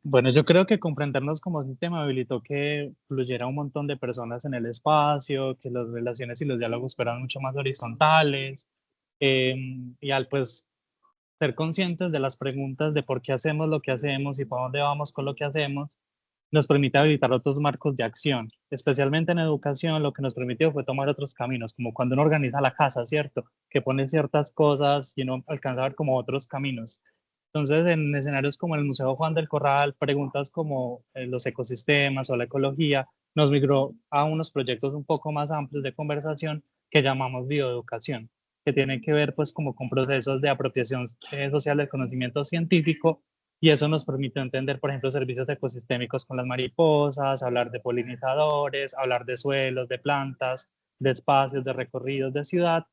Bueno, yo creo que comprendernos como sistema habilitó que fluyera un montón de personas en el espacio, que las relaciones y los diálogos fueran mucho más horizontales, y al pues ser conscientes de las preguntas de por qué hacemos lo que hacemos y para dónde vamos con lo que hacemos, nos permite habilitar otros marcos de acción. Especialmente en educación, lo que nos permitió fue tomar otros caminos, como cuando uno organiza la casa, ¿cierto? Que pone ciertas cosas y uno alcanza a ver como otros caminos. Entonces, en escenarios como el Museo Juan del Corral, preguntas como los ecosistemas o la ecología, nos migró a unos proyectos un poco más amplios de conversación que llamamos bioeducación, que tienen que ver pues como con procesos de apropiación social del conocimiento científico, y eso nos permite entender, por ejemplo, servicios ecosistémicos con las mariposas, hablar de polinizadores, hablar de suelos, de plantas, de espacios, de recorridos de ciudad.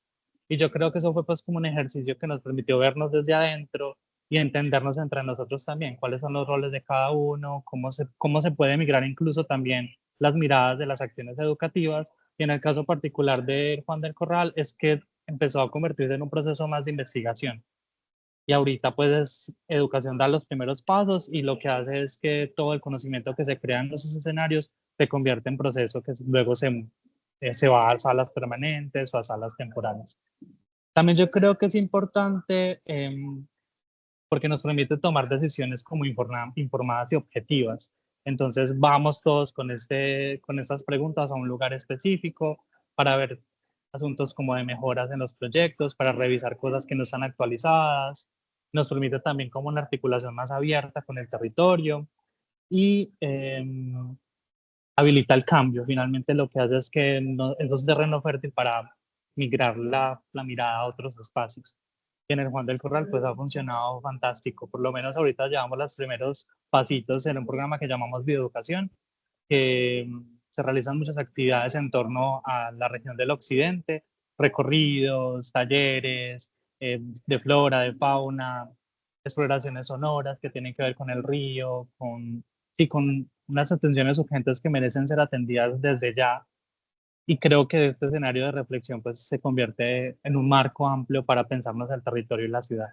Y yo creo que eso fue pues como un ejercicio que nos permitió vernos desde adentro y entendernos entre nosotros también, cuáles son los roles de cada uno, cómo se puede migrar incluso también las miradas de las acciones educativas. Y en el caso particular de Juan del Corral es que empezó a convertirse en un proceso más de investigación. Y ahorita pues educación da los primeros pasos y lo que hace es que todo el conocimiento que se crea en esos escenarios se convierte en proceso que luego se va a salas permanentes o a salas temporales. También yo creo que es importante porque nos permite tomar decisiones como informadas y objetivas. Entonces vamos todos con estas preguntas a un lugar específico para ver asuntos como de mejoras en los proyectos, para revisar cosas que no están actualizadas. Nos permite también como una articulación más abierta con el territorio y habilita el cambio. Finalmente lo que hace es que eso es terreno fértil para migrar la mirada a otros espacios. Y en el Juan del Corral pues ha funcionado fantástico. Por lo menos ahorita llevamos los primeros pasitos en un programa que llamamos Bioeducación, que se realizan muchas actividades en torno a la región del occidente, recorridos, talleres de flora, de fauna, exploraciones sonoras que tienen que ver con el río, con unas atenciones urgentes que merecen ser atendidas desde ya. Y creo que este escenario de reflexión pues se convierte en un marco amplio para pensarnos el territorio y la ciudad.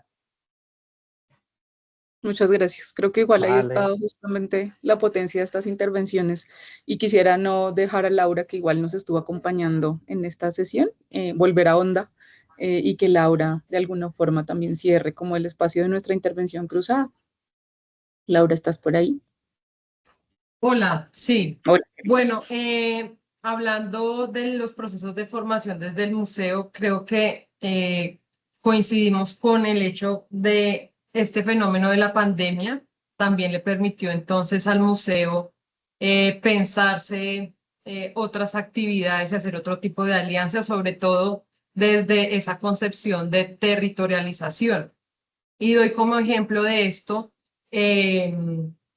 Muchas gracias. Creo que igual ahí ha Vale. estado justamente la potencia de estas intervenciones y quisiera no dejar a Laura, que igual nos estuvo acompañando en esta sesión, volver a Onda y que Laura de alguna forma también cierre como el espacio de nuestra intervención cruzada. Laura, ¿estás por ahí? Hola, sí. Hola. Bueno, hablando de los procesos de formación desde el museo, creo que coincidimos con el hecho de este fenómeno de la pandemia. También le permitió entonces al museo pensarse otras actividades y hacer otro tipo de alianzas, sobre todo desde esa concepción de territorialización. Y doy como ejemplo de esto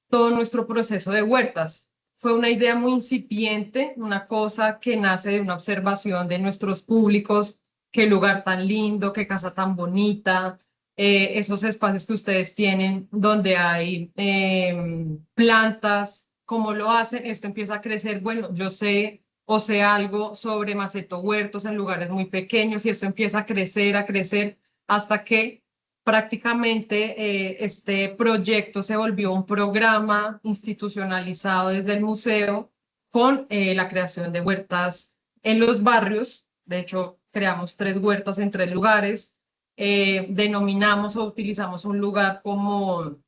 todo nuestro proceso de huertas. Fue una idea muy incipiente, una cosa que nace de una observación de nuestros públicos, qué lugar tan lindo, qué casa tan bonita, esos espacios que ustedes tienen donde hay plantas, cómo lo hacen, esto empieza a crecer, bueno, yo sé o sé algo sobre maceto huertos en lugares muy pequeños y esto empieza a crecer hasta que prácticamente este proyecto se volvió un programa institucionalizado desde el museo con la creación de huertas en los barrios. De hecho, creamos 3 huertas en 3 lugares. Denominamos o utilizamos un lugar como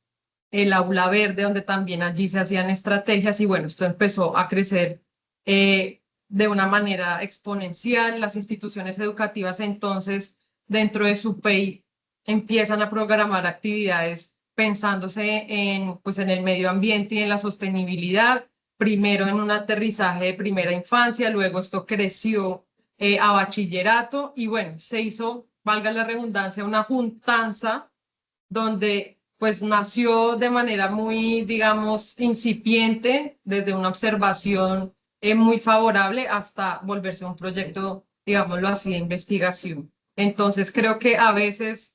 el aula verde, donde también allí se hacían estrategias y bueno, esto empezó a crecer de una manera exponencial. Las instituciones educativas entonces dentro de su PEI empiezan a programar actividades pensándose pues en el medio ambiente y en la sostenibilidad, primero en un aterrizaje de primera infancia, luego esto creció a bachillerato y bueno, se hizo, valga la redundancia, una juntanza donde pues nació de manera muy, digamos, incipiente, desde una observación muy favorable hasta volverse un proyecto, digámoslo así, de investigación. Entonces creo que a veces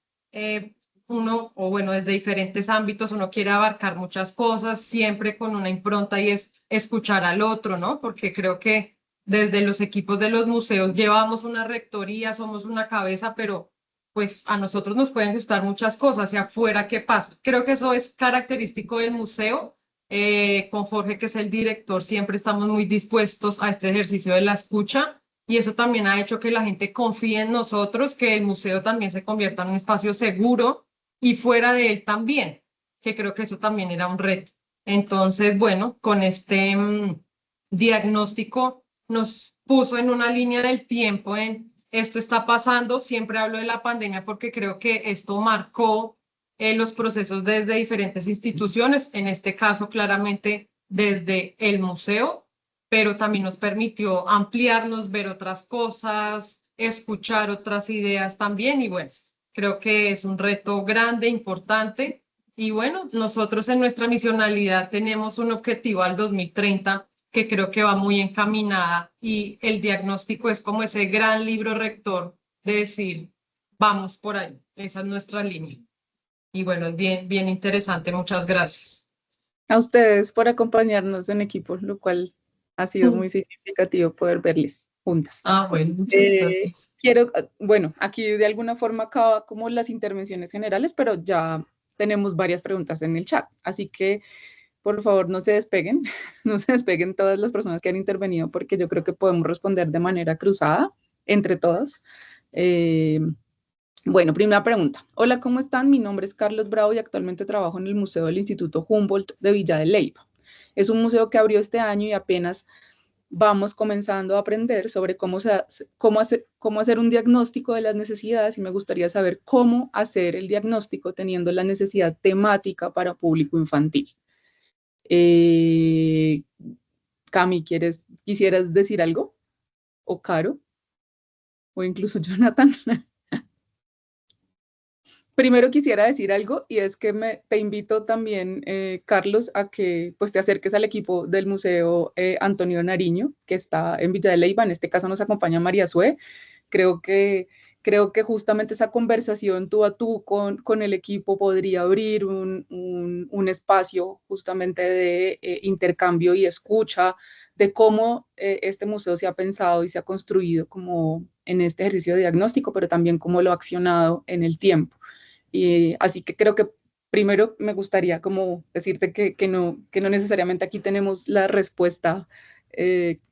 uno, o bueno, desde diferentes ámbitos, uno quiere abarcar muchas cosas, siempre con una impronta y es escuchar al otro, ¿no? Porque creo que desde los equipos de los museos llevamos una rectoría, somos una cabeza, pero pues a nosotros nos pueden gustar muchas cosas y afuera, ¿qué pasa? Creo que eso es característico del museo, con Jorge, que es el director, siempre estamos muy dispuestos a este ejercicio de la escucha y eso también ha hecho que la gente confíe en nosotros, que el museo también se convierta en un espacio seguro y fuera de él también, que creo que eso también era un reto. Entonces, bueno, con este diagnóstico nos puso en una línea del tiempo en esto está pasando. Siempre hablo de la pandemia porque creo que esto marcó los procesos desde diferentes instituciones, en este caso claramente desde el museo, pero también nos permitió ampliarnos, ver otras cosas, escuchar otras ideas también y bueno, creo que es un reto grande, importante y bueno, nosotros en nuestra misionalidad tenemos un objetivo al 2030 que creo que va muy encaminada y el diagnóstico es como ese gran libro rector de decir, vamos por ahí, esa es nuestra línea. Y bueno, es bien, bien interesante, muchas gracias. A ustedes por acompañarnos en equipo, lo cual ha sido muy significativo poder verles juntas. Bueno, muchas gracias. Bueno, aquí de alguna forma acaba como las intervenciones generales, pero ya tenemos varias preguntas en el chat, así que por favor no se despeguen, no se despeguen todas las personas que han intervenido porque yo creo que podemos responder de manera cruzada entre todas. Bueno, primera pregunta. Hola, ¿cómo están? Mi nombre es Carlos Bravo y actualmente trabajo en el Museo del Instituto Humboldt de Villa de Leyva. Es un museo que abrió este año y apenas vamos comenzando a aprender sobre cómo hacer un diagnóstico de las necesidades y me gustaría saber cómo hacer el diagnóstico teniendo la necesidad temática para público infantil. Cami, ¿quisieras decir algo? ¿O Caro? ¿O incluso Jonathan? Primero quisiera decir algo y es que te invito también, Carlos, a que pues, te acerques al equipo del Museo Antonio Nariño, que está en Villa de Leyva. En este caso nos acompaña María Sue. Creo que justamente esa conversación tú a tú con el equipo podría abrir un espacio justamente de intercambio y escucha de cómo este museo se ha pensado y se ha construido como en este ejercicio de diagnóstico, pero también cómo lo ha accionado en el tiempo. Y así que creo que primero me gustaría como decirte que no necesariamente aquí tenemos la respuesta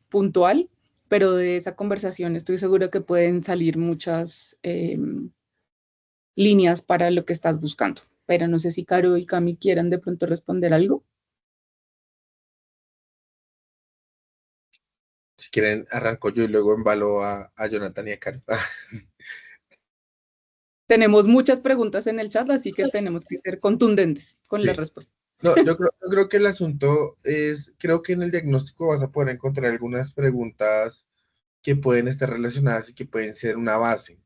puntual, pero de esa conversación estoy segura que pueden salir muchas líneas para lo que estás buscando. Pero no sé si Caro y Cami quieran de pronto responder algo. Si quieren, arranco yo y luego embalo a Jonathan y a Caro. Tenemos muchas preguntas en el chat, así que tenemos que ser contundentes con las respuestas. No, yo creo que el asunto es, creo que en el diagnóstico vas a poder encontrar algunas preguntas que pueden estar relacionadas y que pueden ser una base.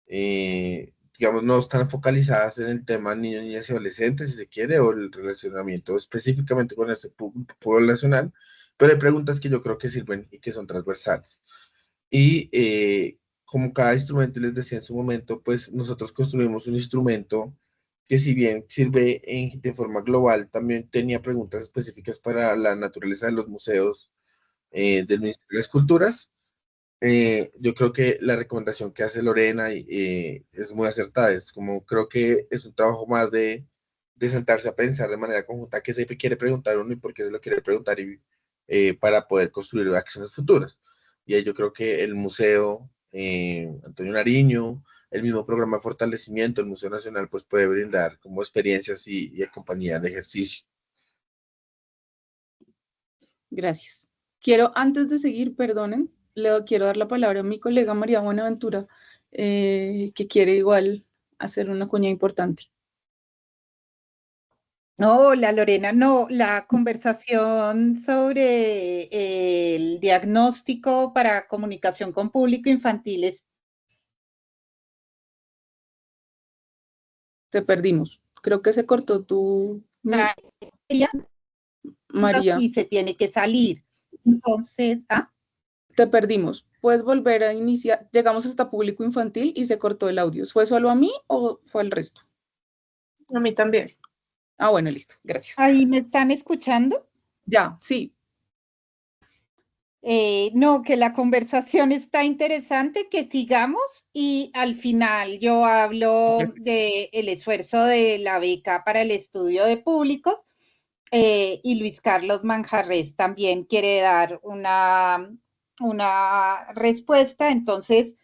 Digamos, no están focalizadas en el tema niños, niñas y adolescentes, si se quiere, o el relacionamiento específicamente con este público poblacional, pero hay preguntas que yo creo que sirven y que son transversales. Y como cada instrumento, les decía en su momento, pues nosotros construimos un instrumento que si bien sirve de forma global, también tenía preguntas específicas para la naturaleza de los museos del Ministerio de las Culturas. Yo creo que la recomendación que hace Lorena es muy acertada, es como creo que es un trabajo más de sentarse a pensar de manera conjunta qué se quiere preguntar uno y por qué se lo quiere preguntar para poder construir acciones futuras. Y ahí yo creo que el Museo Antonio Nariño, el mismo programa de fortalecimiento, el Museo Nacional, pues puede brindar como experiencias y compañía de ejercicio. Gracias. Antes de seguir, perdonen, quiero dar la palabra a mi colega María Buenaventura, que quiere igual hacer una cuña importante. Hola Lorena, no, la conversación sobre el diagnóstico para comunicación con público infantil es... Te perdimos. Creo que se cortó tu... María. Y se tiene que salir. Entonces, Te perdimos. ¿Puedes volver a iniciar? Llegamos hasta público infantil y se cortó el audio. ¿Fue solo a mí o fue al resto? A mí también. Bueno, listo. Gracias. ¿Ahí me están escuchando? Ya, sí. No, que la conversación está interesante, que sigamos y al final yo hablo del esfuerzo de la beca para el estudio de públicos y Luis Carlos Manjarres también quiere dar una respuesta. Entonces,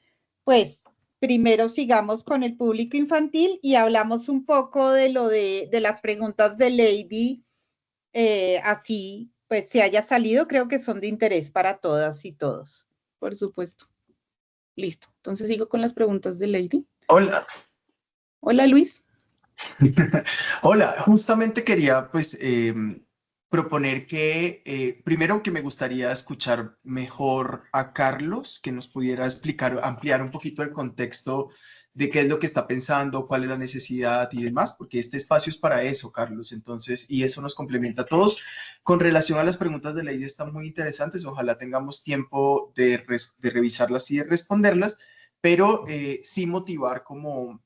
pues primero sigamos con el público infantil y hablamos un poco de lo de las preguntas de Lady, así pues se haya salido, creo que son de interés para todas y todos. Por supuesto. Listo. Entonces sigo con las preguntas de Lady. Hola. Hola, Luis. Hola, justamente quería pues proponer que primero que me gustaría escuchar mejor a Carlos, que nos pudiera explicar, ampliar un poquito el contexto de qué es lo que está pensando, cuál es la necesidad y demás, porque este espacio es para eso, Carlos, entonces, y eso nos complementa a todos. Con relación a las preguntas de Lady están muy interesantes, ojalá tengamos tiempo de revisarlas y de responderlas, pero sí motivar como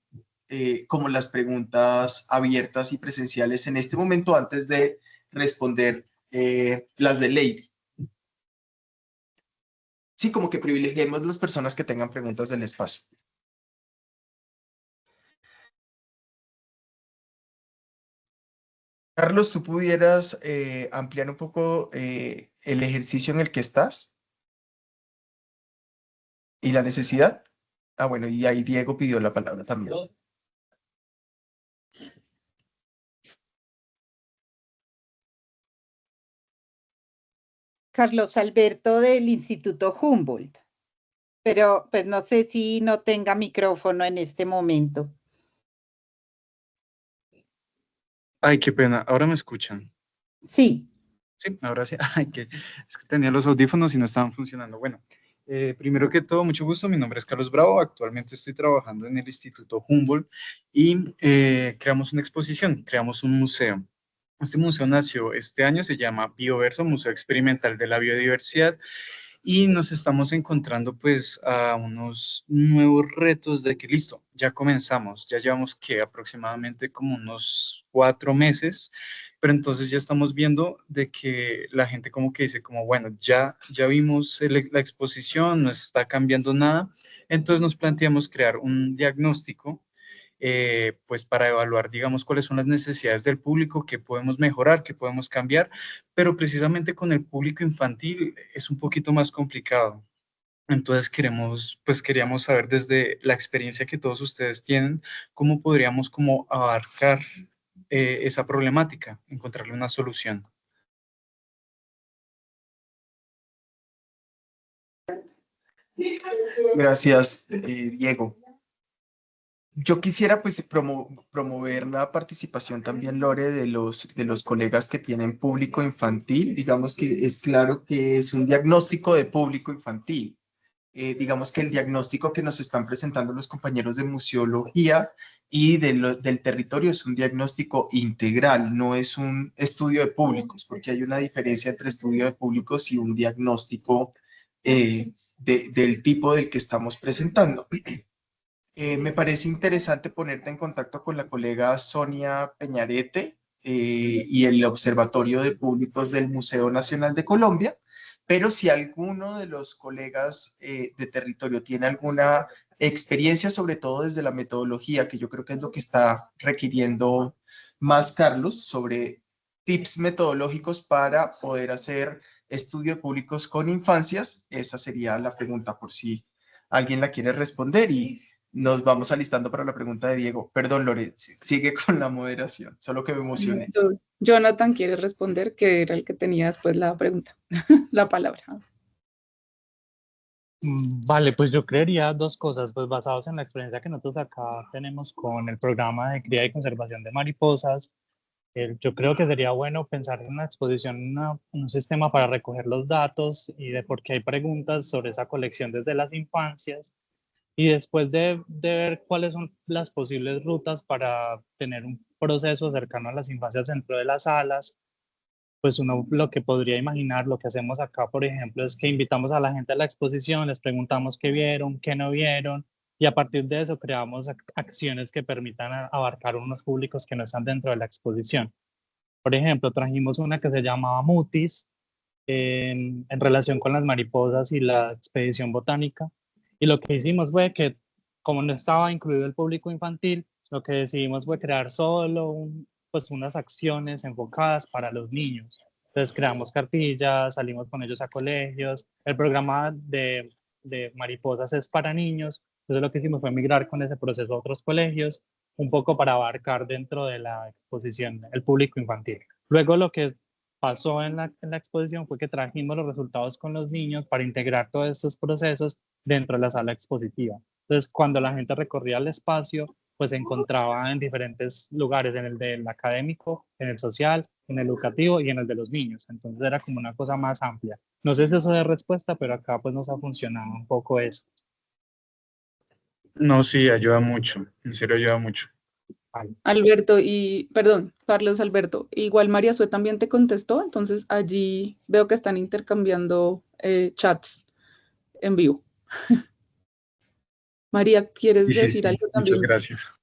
las preguntas abiertas y presenciales en este momento antes de responder las de Lady. Sí, como que privilegiemos las personas que tengan preguntas del espacio. Carlos, ¿tú pudieras ampliar un poco el ejercicio en el que estás y la necesidad? Ah, bueno, y ahí Diego pidió la palabra también. Carlos Alberto del Instituto Humboldt, pero pues no sé si no tenga micrófono en este momento. Ay, qué pena. ¿Ahora me escuchan? Sí. Sí, ahora sí. Ay, es que tenía los audífonos y no estaban funcionando. Bueno, primero que todo, mucho gusto. Mi nombre es Carlos Bravo. Actualmente estoy trabajando en el Instituto Humboldt y creamos una exposición, creamos un museo. Este museo nació este año, se llama Bioverso, Museo Experimental de la Biodiversidad, y nos estamos encontrando pues a unos nuevos retos de que listo, ya comenzamos, ya llevamos que aproximadamente como unos 4 meses, pero entonces ya estamos viendo de que la gente como que dice como bueno, ya vimos la exposición, no está cambiando nada, entonces nos planteamos crear un diagnóstico pues para evaluar, digamos, cuáles son las necesidades del público, qué podemos mejorar, qué podemos cambiar, pero precisamente con el público infantil es un poquito más complicado. Entonces queríamos saber desde la experiencia que todos ustedes tienen, cómo podríamos como abarcar esa problemática, encontrarle una solución. Gracias, Diego. Yo quisiera pues promover la participación también, Lore, de los colegas que tienen público infantil. Digamos que es claro que es un diagnóstico de público infantil. Digamos que el diagnóstico que nos están presentando los compañeros de museología y del territorio es un diagnóstico integral, no es un estudio de públicos, porque hay una diferencia entre estudio de públicos y un diagnóstico del tipo del que estamos presentando. Me parece interesante ponerte en contacto con la colega Sonia Peñarete y el Observatorio de Públicos del Museo Nacional de Colombia, pero si alguno de los colegas de territorio tiene alguna experiencia, sobre todo desde la metodología, que yo creo que es lo que está requiriendo más Carlos, sobre tips metodológicos para poder hacer estudio de públicos con infancias, esa sería la pregunta por si alguien la quiere responder y nos vamos alistando para la pregunta de Diego. Perdón, Lore, sigue con la moderación, solo que me emocioné. Jonathan quiere responder, que era el que tenía después la pregunta, la palabra. Vale, pues yo creería dos cosas, pues basados en la experiencia que nosotros acá tenemos con el programa de cría y conservación de mariposas. Yo creo que sería bueno pensar en una exposición, un sistema para recoger los datos y de por qué hay preguntas sobre esa colección desde las infancias. Y después de ver cuáles son las posibles rutas para tener un proceso cercano a las infancias dentro de las salas, pues uno lo que podría imaginar, lo que hacemos acá, por ejemplo, es que invitamos a la gente a la exposición, les preguntamos qué vieron, qué no vieron, y a partir de eso creamos acciones que permitan abarcar unos públicos que no están dentro de la exposición. Por ejemplo, trajimos una que se llamaba Mutis en relación con las mariposas y la expedición botánica. Y lo que hicimos fue que, como no estaba incluido el público infantil, lo que decidimos fue crear solo pues unas acciones enfocadas para los niños. Entonces creamos cartillas, salimos con ellos a colegios. El programa de Mariposas es para niños. Entonces lo que hicimos fue migrar con ese proceso a otros colegios, un poco para abarcar dentro de la exposición el público infantil. Luego lo que pasó en la exposición fue que trajimos los resultados con los niños para integrar todos estos procesos dentro de la sala expositiva. Entonces, cuando la gente recorría el espacio, pues se encontraba en diferentes lugares, en el del académico, en el social, en el educativo y en el de los niños. Entonces era como una cosa más amplia. No sé si eso es respuesta, pero acá pues nos ha funcionado un poco eso. No, sí, ayuda mucho, en serio ayuda mucho. Alberto perdón, Carlos Alberto, igual María Sue también te contestó, entonces allí veo que están intercambiando chats en vivo. María, ¿quieres decir algo también? Muchas gracias.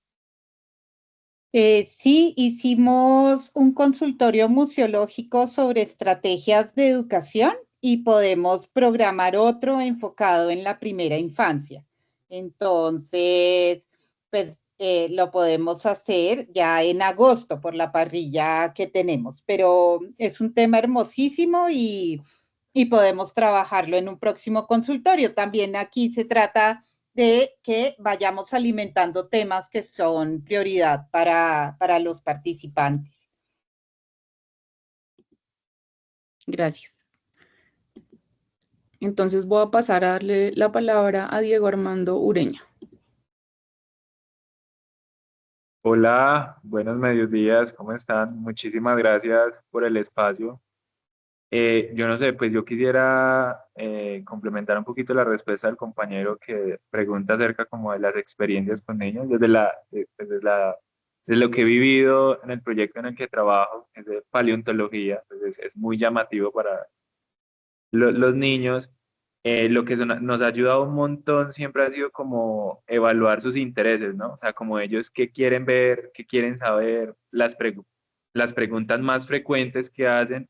Sí, hicimos un consultorio museológico sobre estrategias de educación y podemos programar otro enfocado en la primera infancia. Entonces, pues lo podemos hacer ya en agosto por la parrilla que tenemos, pero es un tema hermosísimo y podemos trabajarlo en un próximo consultorio. También aquí se trata de que vayamos alimentando temas que son prioridad para los participantes. Gracias. Entonces voy a pasar a darle la palabra a Diego Armando Ureña. Hola, buenos mediodías, ¿cómo están? Muchísimas gracias por el espacio. Yo no sé, pues yo quisiera complementar un poquito la respuesta del compañero que pregunta acerca como de las experiencias con niños, desde lo que he vivido en el proyecto en el que trabajo, es de paleontología, pues es muy llamativo para los niños. Lo que nos ha ayudado un montón siempre ha sido como evaluar sus intereses, ¿no? O sea, como ellos qué quieren ver, qué quieren saber, las preguntas más frecuentes que hacen.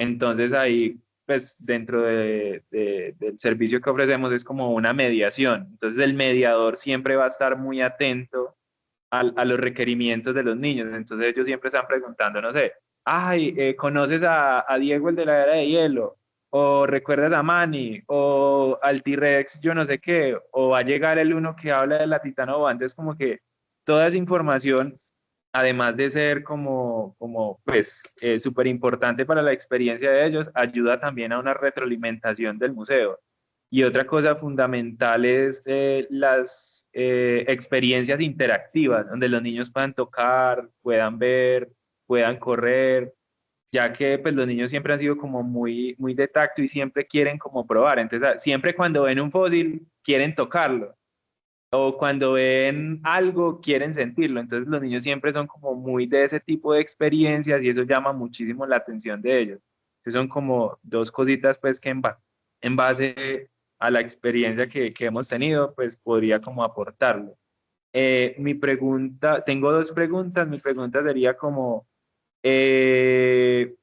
Entonces ahí, pues dentro del servicio que ofrecemos es como una mediación. Entonces el mediador siempre va a estar muy atento a los requerimientos de los niños. Entonces ellos siempre están preguntando, no sé, ay, ¿conoces a Diego el de la era de hielo? O recuerdas a Manny, o al T-Rex, yo no sé qué, o va a llegar el uno que habla de la Titanova. Antes como que toda esa información, además de ser pues, súper importante para la experiencia de ellos, ayuda también a una retroalimentación del museo. Y otra cosa fundamental es las experiencias interactivas, donde los niños puedan tocar, puedan ver, puedan correr, ya que pues los niños siempre han sido como muy de tacto y siempre quieren como probar. Entonces, siempre cuando ven un fósil, quieren tocarlo. O cuando ven algo, quieren sentirlo. Entonces, los niños siempre son como muy de ese tipo de experiencias y eso llama muchísimo la atención de ellos. Entonces, son como dos cositas pues que en base a la experiencia que hemos tenido, pues podría como aportarlo. Tengo dos preguntas. Mi pregunta sería como, este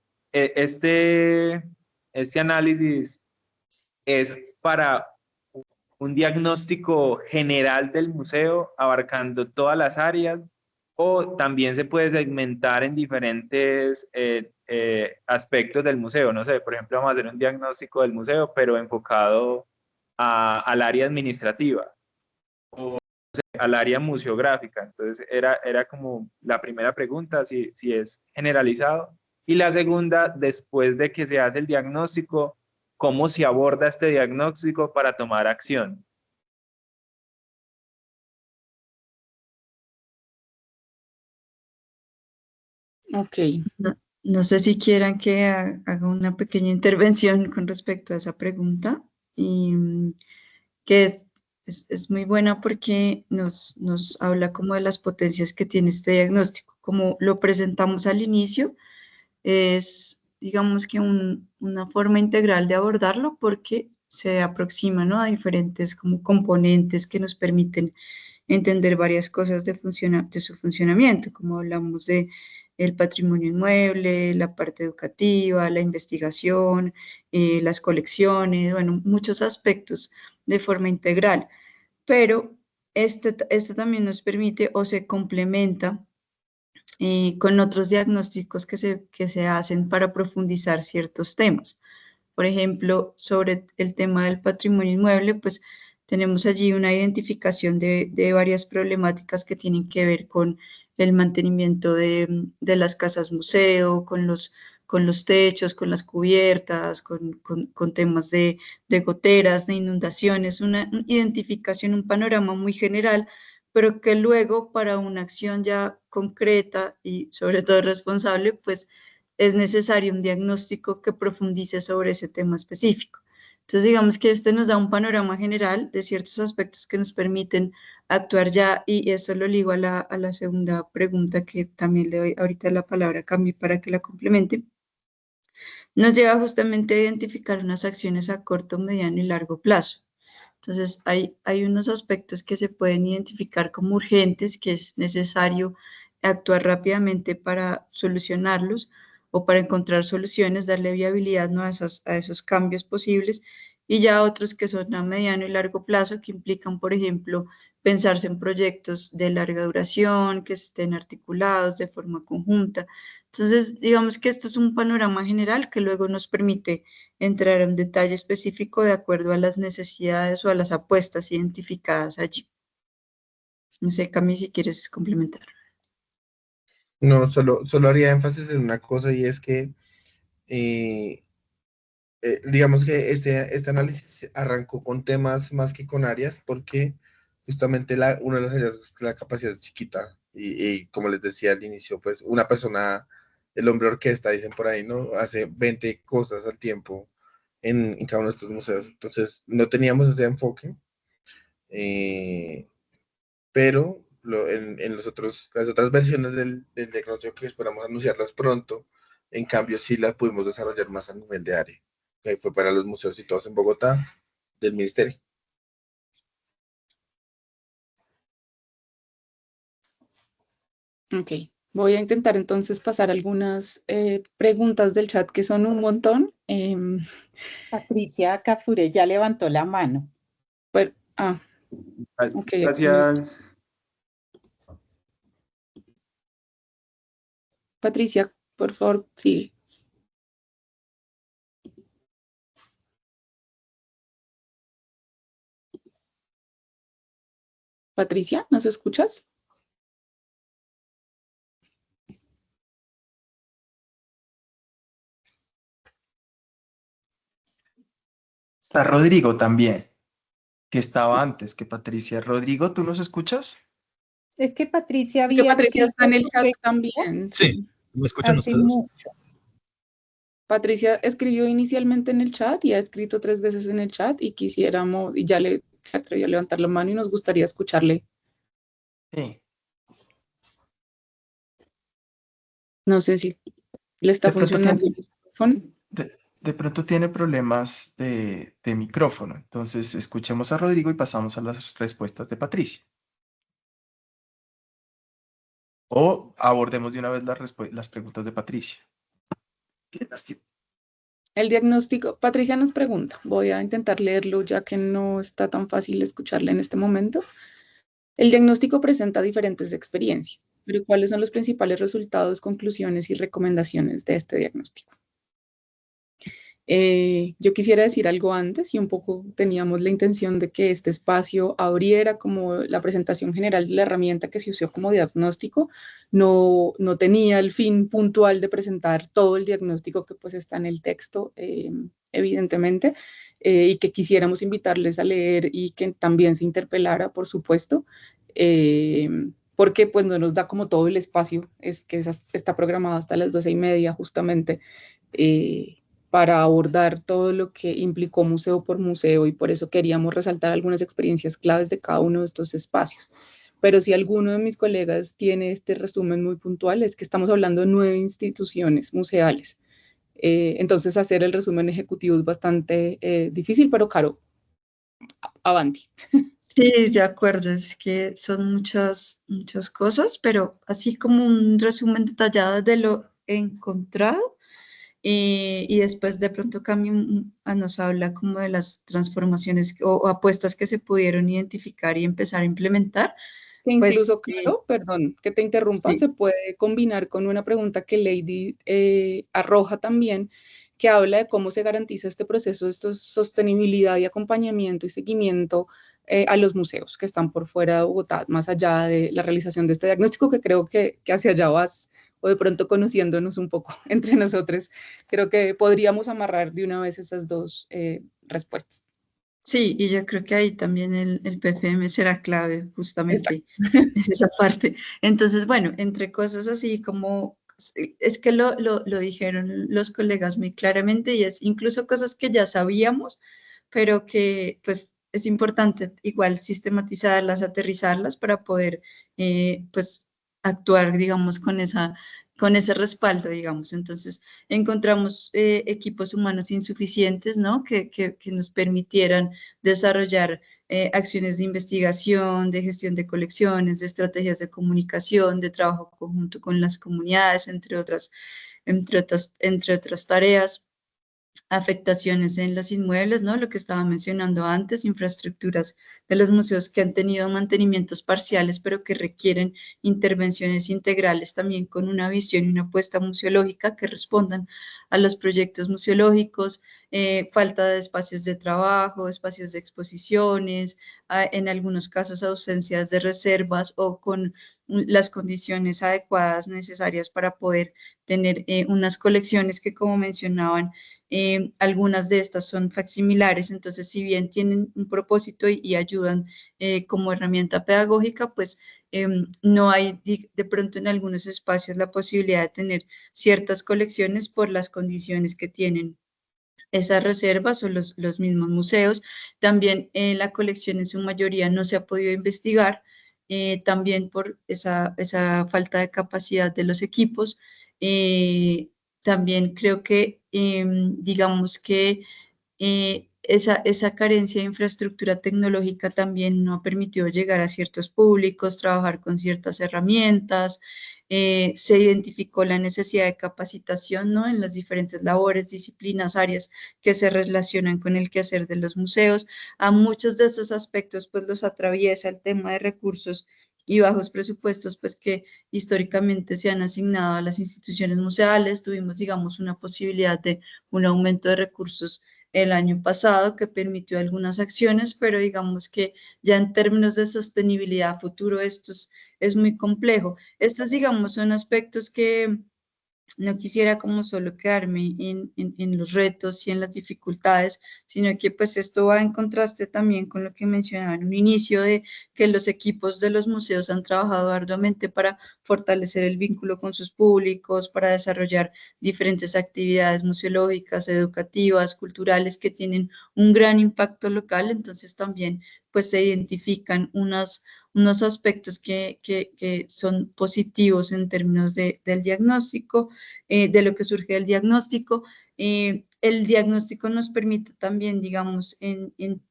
análisis es para un diagnóstico general del museo, abarcando todas las áreas, o también se puede segmentar en diferentes aspectos del museo. No sé, por ejemplo, vamos a hacer un diagnóstico del museo, pero enfocado al área administrativa o al área museográfica. Entonces, era como la primera pregunta, si es generalizado. Y la segunda, después de que se hace el diagnóstico, ¿cómo se aborda este diagnóstico para tomar acción? Ok. No sé si quieran que haga una pequeña intervención con respecto a esa pregunta, y que es muy buena porque nos habla como de las potencias que tiene este diagnóstico. Como lo presentamos al inicio, es, digamos que una forma integral de abordarlo porque se aproxima, ¿no?, a diferentes como componentes que nos permiten entender varias cosas de su funcionamiento, como hablamos de el patrimonio inmueble, la parte educativa, la investigación, las colecciones, bueno, muchos aspectos de forma integral. Pero este también nos permite o se complementa con otros diagnósticos que se hacen para profundizar ciertos temas. Por ejemplo, sobre el tema del patrimonio inmueble, pues tenemos allí una identificación de varias problemáticas que tienen que ver con el mantenimiento de las casas museo, con los techos, con las cubiertas, con temas de goteras, de inundaciones, una identificación, un panorama muy general, pero que luego para una acción ya concreta y sobre todo responsable, pues es necesario un diagnóstico que profundice sobre ese tema específico. Entonces, digamos que este nos da un panorama general de ciertos aspectos que nos permiten actuar ya, y eso lo ligo a la segunda pregunta, que también le doy ahorita la palabra a Cami para que la complemente. Nos lleva justamente a identificar unas acciones a corto, mediano y largo plazo. Entonces, hay unos aspectos que se pueden identificar como urgentes, que es necesario actuar rápidamente para solucionarlos o para encontrar soluciones, darle viabilidad, ¿no?, a esos cambios posibles, y ya otros que son a mediano y largo plazo, que implican, por ejemplo, pensarse en proyectos de larga duración, que estén articulados de forma conjunta. Entonces, digamos que esto es un panorama general que luego nos permite entrar en detalle específico de acuerdo a las necesidades o a las apuestas identificadas allí. No sé, Cami, si quieres complementar. No, solo haría énfasis en una cosa, y es que digamos que este análisis arrancó con temas más que con áreas, porque justamente uno de los hallazgos es que la capacidad es chiquita, y como les decía al inicio, pues una persona, el hombre orquesta, dicen por ahí, ¿no?, hace 20 cosas al tiempo en cada uno de estos museos. Entonces no teníamos ese enfoque, pero en las otras versiones del diagnóstico, que esperamos anunciarlas pronto, en cambio sí las pudimos desarrollar más a nivel de área, que fue para los museos situados en Bogotá del ministerio. Ok, voy a intentar entonces pasar algunas preguntas del chat, que son un montón. Patricia Cafure ya levantó la mano. Pero, ok, gracias. Patricia, por favor, sigue. Patricia, ¿nos escuchas? Está Rodrigo también, que estaba antes que Patricia. Rodrigo, ¿tú nos escuchas? Es que Patricia Porque había... Patricia está en el chat también. Sí, ¿me escuchan ustedes? Patricia escribió inicialmente en el chat y ha escrito 3 veces en el chat, y quisiéramos, y ya se atrevió a levantar la mano y nos gustaría escucharle. Sí. No sé si le está funcionando el micrófono. De pronto tiene problemas de micrófono. Entonces, escuchemos a Rodrigo y pasamos a las respuestas de Patricia. O abordemos de una vez las preguntas de Patricia. El diagnóstico, Patricia nos pregunta, voy a intentar leerlo ya que no está tan fácil escucharle en este momento. El diagnóstico presenta diferentes experiencias, pero ¿cuáles son los principales resultados, conclusiones y recomendaciones de este diagnóstico? Yo quisiera decir algo antes, y un poco teníamos la intención de que este espacio abriera como la presentación general de la herramienta que se usó como diagnóstico. No tenía el fin puntual de presentar todo el diagnóstico que pues está en el texto, evidentemente, y que quisiéramos invitarles a leer y que también se interpelara, por supuesto, porque pues no nos da como todo el espacio, es que está programado hasta las 12:30 justamente, para abordar todo lo que implicó museo por museo, y por eso queríamos resaltar algunas experiencias claves de cada uno de estos espacios. Pero si alguno de mis colegas tiene este resumen muy puntual, es que estamos hablando de 9 instituciones museales. Entonces hacer el resumen ejecutivo es bastante difícil, pero Caro, avanti. Sí, de acuerdo, es que son muchas cosas, pero así como un resumen detallado de lo encontrado. Y después de pronto nos habla como de las transformaciones o apuestas que se pudieron identificar y empezar a implementar, Que incluso, Pues, claro, perdón que te interrumpa, sí. se puede combinar con una pregunta que Lady arroja también, que habla de cómo se garantiza este proceso de sostenibilidad y acompañamiento y seguimiento a los museos que están por fuera de Bogotá, más allá de la realización de este diagnóstico, que creo que hacia allá vas, o de pronto conociéndonos un poco entre nosotros, creo que podríamos amarrar de una vez esas dos respuestas. Sí, y yo creo que ahí también el PFM será clave justamente Exacto. en esa parte. Entonces, bueno, entre cosas así como, es que lo dijeron los colegas muy claramente y es incluso cosas que ya sabíamos, pero que pues es importante igual sistematizarlas, aterrizarlas para poder pues actuar, digamos, con ese respaldo, digamos. Entonces, encontramos equipos humanos insuficientes, ¿no? Que nos permitieran desarrollar acciones de investigación, de gestión de colecciones, de estrategias de comunicación, de trabajo conjunto con las comunidades, entre otras tareas. Afectaciones en los inmuebles, ¿no? Lo que estaba mencionando antes, infraestructuras de los museos que han tenido mantenimientos parciales, pero que requieren intervenciones integrales también con una visión y una apuesta museológica que respondan a los proyectos museológicos, falta de espacios de trabajo, espacios de exposiciones, en algunos casos ausencias de reservas o con las condiciones adecuadas necesarias para poder tener unas colecciones que, como mencionaban, algunas de estas son facsimilares, entonces si bien tienen un propósito y ayudan como herramienta pedagógica, pues no hay de pronto en algunos espacios la posibilidad de tener ciertas colecciones por las condiciones que tienen esas reservas o los mismos museos. También la colección en su mayoría no se ha podido investigar, también por esa falta de capacidad de los equipos. También creo que, digamos que esa carencia de infraestructura tecnológica también no ha permitido llegar a ciertos públicos, trabajar con ciertas herramientas. Se identificó la necesidad de capacitación, ¿no? En las diferentes labores, disciplinas, áreas que se relacionan con el quehacer de los museos. A muchos de esos aspectos pues los atraviesa el tema de recursos y bajos presupuestos pues que históricamente se han asignado a las instituciones museales. Tuvimos, digamos, una posibilidad de un aumento de recursos el año pasado que permitió algunas acciones, pero digamos que ya en términos de sostenibilidad a futuro esto es muy complejo. Estos, digamos, son aspectos que no quisiera como solo quedarme en los retos y en las dificultades, sino que pues esto va en contraste también con lo que mencionaba en un inicio de que los equipos de los museos han trabajado arduamente para fortalecer el vínculo con sus públicos, para desarrollar diferentes actividades museológicas, educativas, culturales que tienen un gran impacto local, entonces también pues se identifican unos aspectos que son positivos en términos del diagnóstico, de lo que surge del diagnóstico. El diagnóstico nos permite también, digamos, en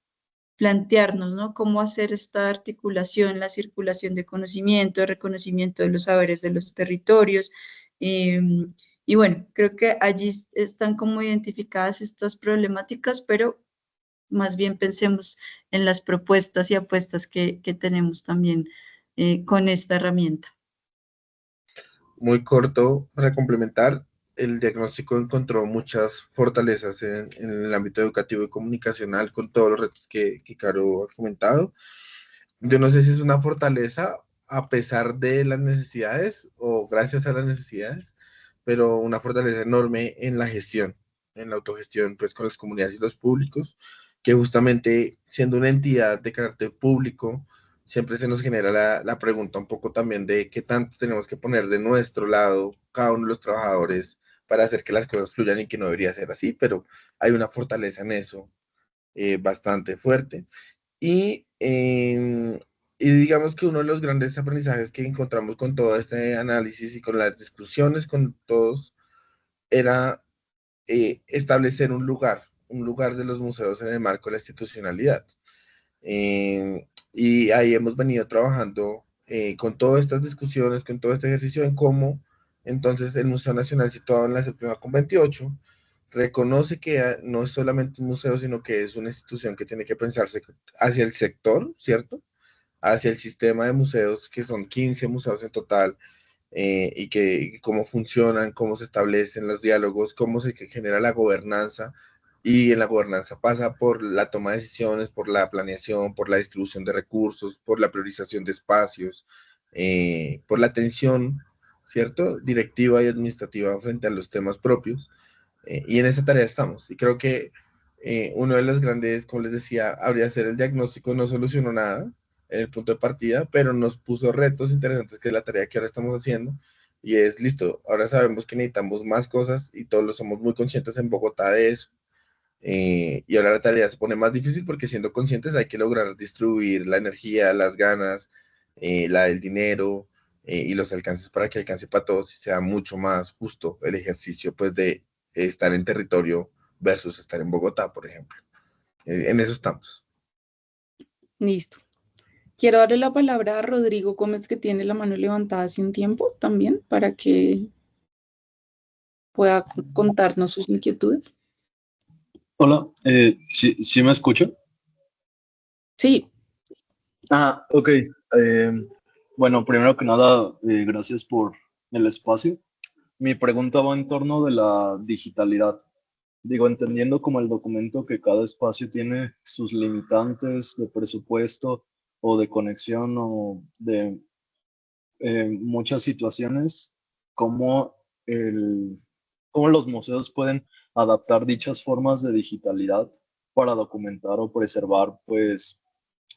plantearnos, ¿no? Cómo hacer esta articulación, la circulación de conocimiento, el reconocimiento de los saberes de los territorios. Y bueno, creo que allí están como identificadas estas problemáticas, pero más bien pensemos en las propuestas y apuestas que tenemos también con esta herramienta. Muy corto para complementar, el diagnóstico encontró muchas fortalezas en el ámbito educativo y comunicacional con todos los retos que Caro ha comentado. Yo no sé si es una fortaleza a pesar de las necesidades o gracias a las necesidades, pero una fortaleza enorme en la gestión, en la autogestión, pues con las comunidades y los públicos, que justamente siendo una entidad de carácter público, siempre se nos genera la pregunta un poco también de qué tanto tenemos que poner de nuestro lado cada uno de los trabajadores para hacer que las cosas fluyan y que no debería ser así, pero hay una fortaleza en eso bastante fuerte. Y, y digamos que uno de los grandes aprendizajes que encontramos con todo este análisis y con las discusiones con todos era establecer un lugar de los museos en el marco de la institucionalidad. Y ahí hemos venido trabajando con todas estas discusiones, con todo este ejercicio en cómo entonces el Museo Nacional situado en la séptima con 28 reconoce que no es solamente un museo, sino que es una institución que tiene que pensarse hacia el sector, ¿cierto? hacia el sistema de museos, que son 15 museos en total, y cómo funcionan, cómo se establecen los diálogos, cómo se genera la gobernanza, y en la gobernanza pasa por la toma de decisiones, por la planeación, por la distribución de recursos, por la priorización de espacios, por la atención, ¿cierto?, directiva y administrativa frente a los temas propios, y en esa tarea estamos. Y creo que uno de los grandes, como les decía, habría ser el diagnóstico, no solucionó nada en el punto de partida, pero nos puso retos interesantes, que es la tarea que ahora estamos haciendo, y es, listo, ahora sabemos que necesitamos más cosas, y todos lo somos muy conscientes en Bogotá de eso, y ahora la tarea se pone más difícil, porque siendo conscientes hay que lograr distribuir la energía, las ganas, el dinero, y los alcances para que alcance para todos y sea mucho más justo el ejercicio, pues, de estar en territorio versus estar en Bogotá, por ejemplo. En eso estamos. Listo. Quiero darle la palabra a Rodrigo Gómez, que tiene la mano levantada hace un tiempo también, para que pueda contarnos sus inquietudes. Hola, ¿sí me escucho? Sí. Ok. Bueno, primero que nada, gracias por el espacio. Mi pregunta va en torno de la digitalidad. Digo, entendiendo como el documento que cada espacio tiene sus limitantes de presupuesto o de conexión o de muchas situaciones, cómo los museos pueden adaptar dichas formas de digitalidad para documentar o preservar, pues,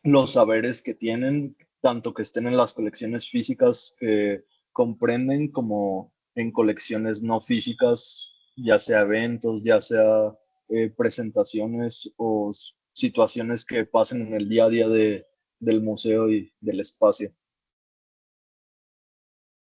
los saberes que tienen, tanto que estén en las colecciones físicas que comprenden, como en colecciones no físicas, ya sea eventos, ya sea presentaciones o situaciones que pasen en el día a día del museo y del espacio.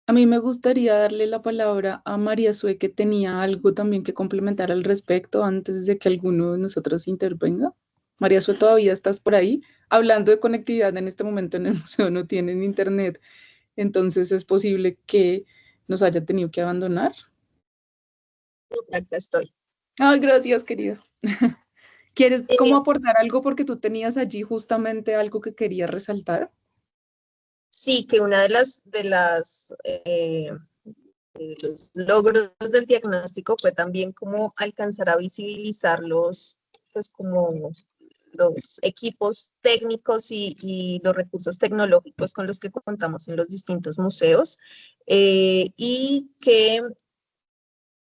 A mí me gustaría darle la palabra a María Sue, que tenía algo también que complementar al respecto antes de que alguno de nosotros intervenga. María Sue, ¿todavía estás por ahí? Hablando de conectividad, en este momento en el museo no tienen internet, entonces es posible que nos haya tenido que abandonar. Acá estoy. Ay, gracias, querida. ¿Quieres cómo aportar algo porque tú tenías allí justamente algo que querías resaltar? Sí, que una de los logros del diagnóstico fue también como alcanzar a visibilizar pues como los equipos técnicos y los recursos tecnológicos con los que contamos en los distintos museos, y que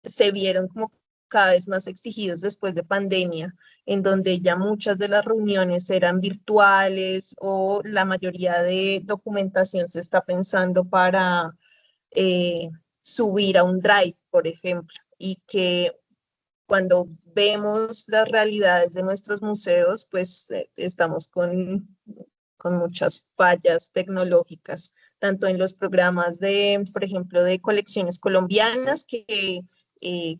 se vieron como cada vez más exigidos después de pandemia, en donde ya muchas de las reuniones eran virtuales o la mayoría de documentación se está pensando para subir a un Drive, por ejemplo, y que cuando vemos las realidades de nuestros museos, pues estamos con muchas fallas tecnológicas, tanto en los programas de, por ejemplo, de colecciones colombianas, que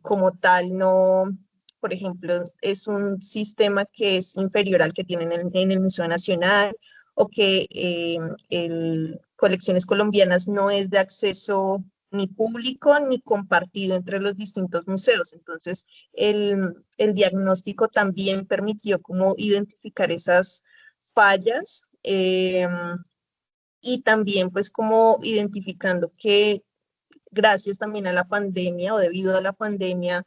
como tal no, por ejemplo, es un sistema que es inferior al que tienen en el Museo Nacional, o que Colecciones Colombianas no es de acceso ni público ni compartido entre los distintos museos. Entonces, el diagnóstico también permitió como identificar esas fallas, y también pues como identificando que gracias también a la pandemia o debido a la pandemia,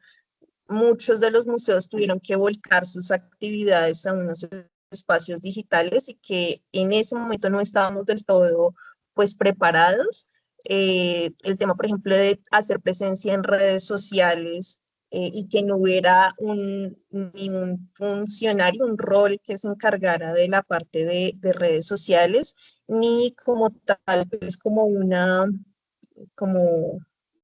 muchos de los museos tuvieron que volcar sus actividades a unos espacios digitales, y que en ese momento no estábamos del todo pues preparados. El tema, por ejemplo, de hacer presencia en redes sociales, y que no hubiera ni un funcionario, un rol que se encargara de la parte de redes sociales, ni como tal, pues como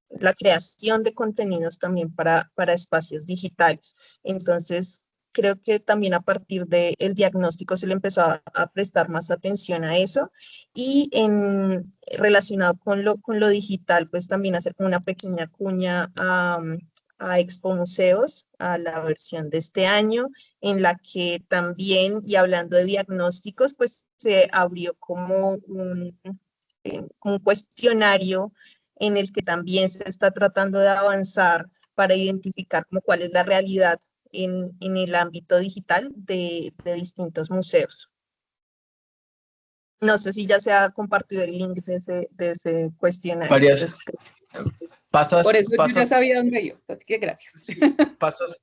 la creación de contenidos también para espacios digitales. Entonces, creo que también a partir del diagnóstico se le empezó a prestar más atención a eso, y relacionado con lo digital, pues también hacer como una pequeña cuña a Expo Museos, a la versión de este año, en la que también, y hablando de diagnósticos, pues se abrió como un cuestionario en el que también se está tratando de avanzar para identificar como cuál es la realidad en el ámbito digital de distintos museos. No sé si ya se ha compartido el link de ese cuestionario. Varias. Por eso yo ya sabía dónde iba, así que gracias. Sí,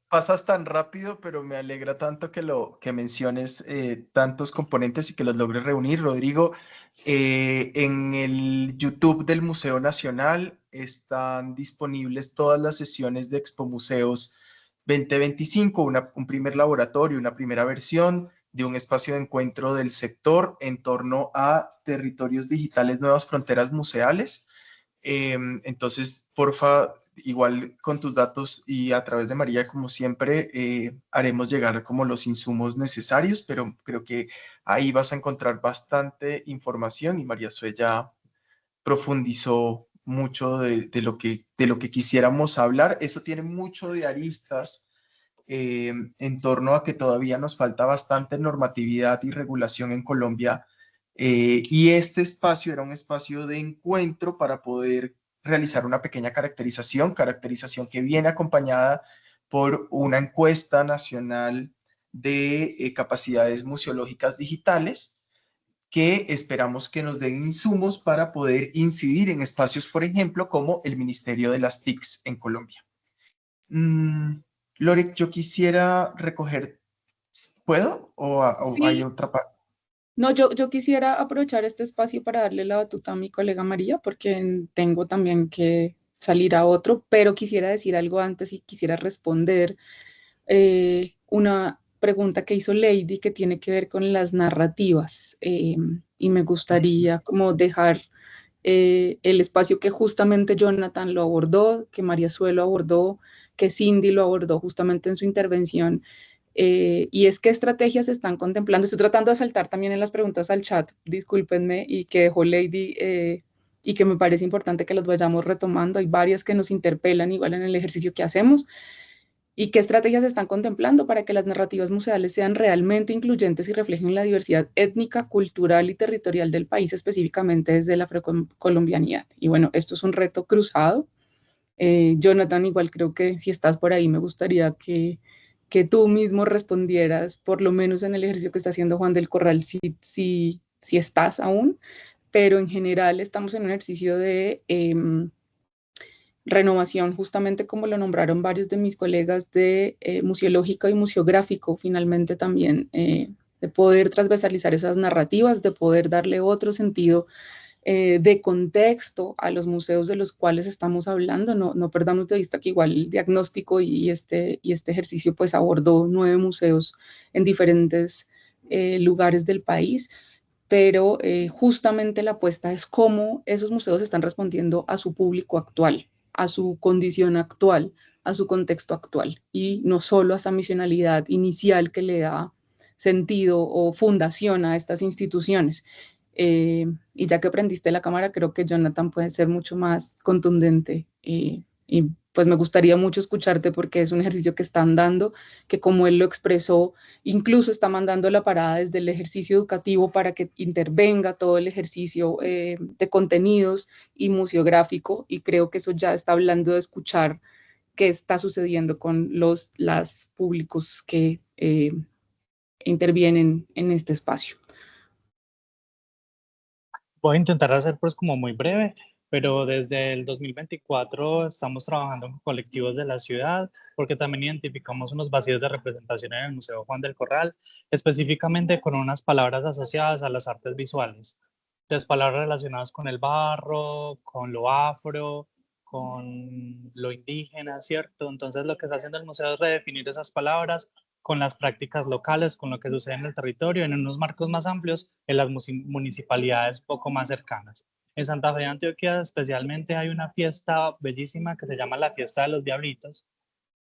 pasas tan rápido, pero me alegra tanto que menciones tantos componentes y que los logres reunir. Rodrigo, en el YouTube del Museo Nacional están disponibles todas las sesiones de Expo Museos 2025, un primer laboratorio, una primera versión de un espacio de encuentro del sector en torno a territorios digitales, nuevas fronteras museales. Entonces, porfa, igual con tus datos y a través de María, como siempre, haremos llegar como los insumos necesarios, pero creo que ahí vas a encontrar bastante información y María Sue ya profundizó mucho de lo que quisiéramos hablar. Eso tiene mucho de aristas en torno a que todavía nos falta bastante normatividad y regulación en Colombia. Y este espacio era un espacio de encuentro para poder realizar una pequeña caracterización que viene acompañada por una encuesta nacional de capacidades museológicas digitales que esperamos que nos den insumos para poder incidir en espacios, por ejemplo, como el Ministerio de las TICs en Colombia. Lore, yo quisiera recoger, ¿puedo? ¿O Sí. hay otra parte? No, yo quisiera aprovechar este espacio para darle la batuta a mi colega María, porque tengo también que salir a otro, pero quisiera decir algo antes y quisiera responder una pregunta que hizo Lady que tiene que ver con las narrativas, y me gustaría como dejar el espacio que justamente Jonathan lo abordó, que María Suelo abordó, que Cindy lo abordó justamente en su intervención. Y es qué estrategias se están contemplando. Estoy tratando de saltar también en las preguntas al chat, discúlpenme, y que dejó Lady, y que me parece importante que los vayamos retomando. Hay varias que nos interpelan igual en el ejercicio que hacemos. ¿Y qué estrategias se están contemplando para que las narrativas museales sean realmente incluyentes y reflejen la diversidad étnica, cultural y territorial del país, específicamente desde la afrocolombianidad? Y bueno, esto es un reto cruzado. Jonathan, igual creo que si estás por ahí, me gustaría que tú mismo respondieras, por lo menos en el ejercicio que está haciendo Juan del Corral, si estás aún, pero en general estamos en un ejercicio de renovación, justamente como lo nombraron varios de mis colegas de museológico y museográfico, finalmente también, de poder transversalizar esas narrativas, de poder darle otro sentido de contexto a los museos de los cuales estamos hablando. No perdamos de vista que igual el diagnóstico y este ejercicio pues abordó 9 museos en diferentes lugares del país, pero justamente la apuesta es cómo esos museos están respondiendo a su público actual, a su condición actual, a su contexto actual, y no solo a esa misionalidad inicial que le da sentido o fundación a estas instituciones. Y ya que prendiste la cámara, creo que Jonathan puede ser mucho más contundente, y pues me gustaría mucho escucharte porque es un ejercicio que están dando, que como él lo expresó, incluso está mandando la parada desde el ejercicio educativo para que intervenga todo el ejercicio de contenidos y museográfico, y creo que eso ya está hablando de escuchar qué está sucediendo con los públicos que intervienen en este espacio. Voy a intentar hacer pues como muy breve, pero desde el 2024 estamos trabajando con colectivos de la ciudad porque también identificamos unos vacíos de representación en el Museo Juan del Corral, específicamente con unas palabras asociadas a las artes visuales. Entonces, palabras relacionadas con el barro, con lo afro, con lo indígena, ¿cierto? Entonces, lo que está haciendo el museo es redefinir esas palabras con las prácticas locales, con lo que sucede en el territorio, en unos marcos más amplios, en las municipalidades poco más cercanas. En Santa Fe de Antioquia especialmente hay una fiesta bellísima que se llama la Fiesta de los Diablitos,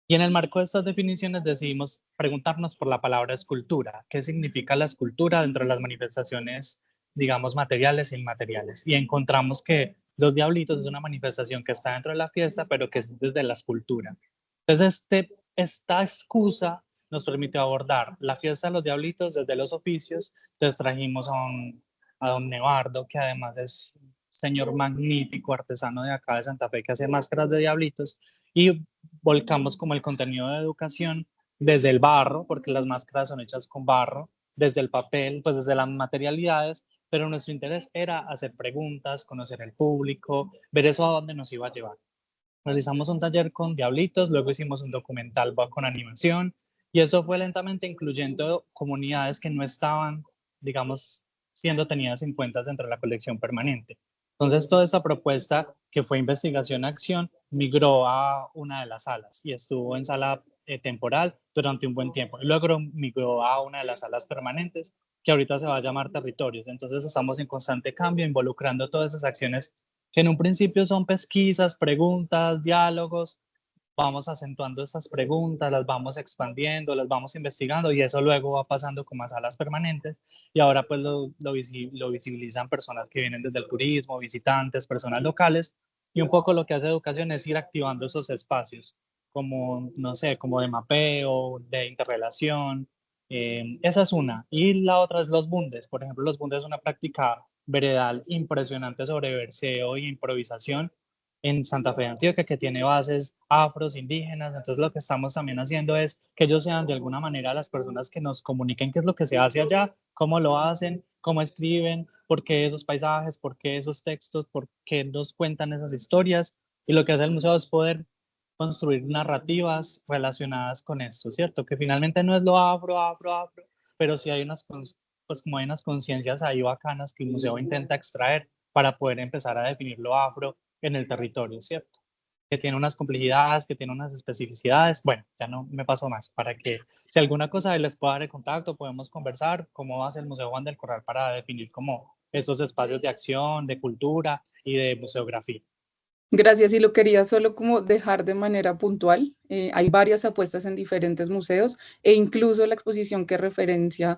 y en el marco de estas definiciones decidimos preguntarnos por la palabra escultura. ¿Qué significa la escultura dentro de las manifestaciones, digamos, materiales e inmateriales? Y encontramos que los Diablitos es una manifestación que está dentro de la fiesta, pero que es desde la escultura. Entonces, esta excusa nos permitió abordar la fiesta de los Diablitos desde los oficios. Entonces trajimos a don Nevardo, que además es un señor magnífico, artesano de acá de Santa Fe, que hace máscaras de diablitos, y volcamos como el contenido de educación desde el barro, porque las máscaras son hechas con barro, desde el papel, pues desde las materialidades, pero nuestro interés era hacer preguntas, conocer el público, ver eso a dónde nos iba a llevar. Realizamos un taller con Diablitos, luego hicimos un documental con animación, y eso fue lentamente incluyendo comunidades que no estaban, digamos, siendo tenidas en cuenta dentro de la colección permanente. Entonces, toda esta propuesta, que fue investigación-acción, migró a una de las salas y estuvo en sala temporal durante un buen tiempo. Y luego migró a una de las salas permanentes, que ahorita se va a llamar Territorios. Entonces, estamos en constante cambio, involucrando todas esas acciones que en un principio son pesquisas, preguntas, diálogos. Vamos acentuando estas preguntas, las vamos expandiendo, las vamos investigando, y eso luego va pasando como a salas permanentes, y ahora pues lo visibilizan personas que vienen desde el turismo, visitantes, personas locales, y un poco lo que hace Educación es ir activando esos espacios, como, no sé, como de mapeo, de interrelación. Esa es una. Y la otra es los bundes. Por ejemplo, los bundes es una práctica veredal impresionante sobre verseo y improvisación en Santa Fe de Antioquia, que tiene bases afros, indígenas. Entonces lo que estamos también haciendo es que ellos sean de alguna manera las personas que nos comuniquen qué es lo que se hace allá, cómo lo hacen, cómo escriben, por qué esos paisajes, por qué esos textos, por qué nos cuentan esas historias. Y lo que hace el museo es poder construir narrativas relacionadas con esto, ¿cierto? Que finalmente no es lo afro, pero sí hay unas, pues como hay unas conciencias ahí bacanas que el museo intenta extraer para poder empezar a definir lo afro en el territorio, ¿cierto? Que tiene unas complejidades, que tiene unas especificidades. Bueno, ya no me paso más, para que si alguna cosa les pueda dar el contacto, podemos conversar cómo va a ser el Museo Juan del Corral para definir como esos espacios de acción, de cultura y de museografía. Gracias, y lo quería solo como dejar de manera puntual. Hay varias apuestas en diferentes museos, e incluso la exposición que referencia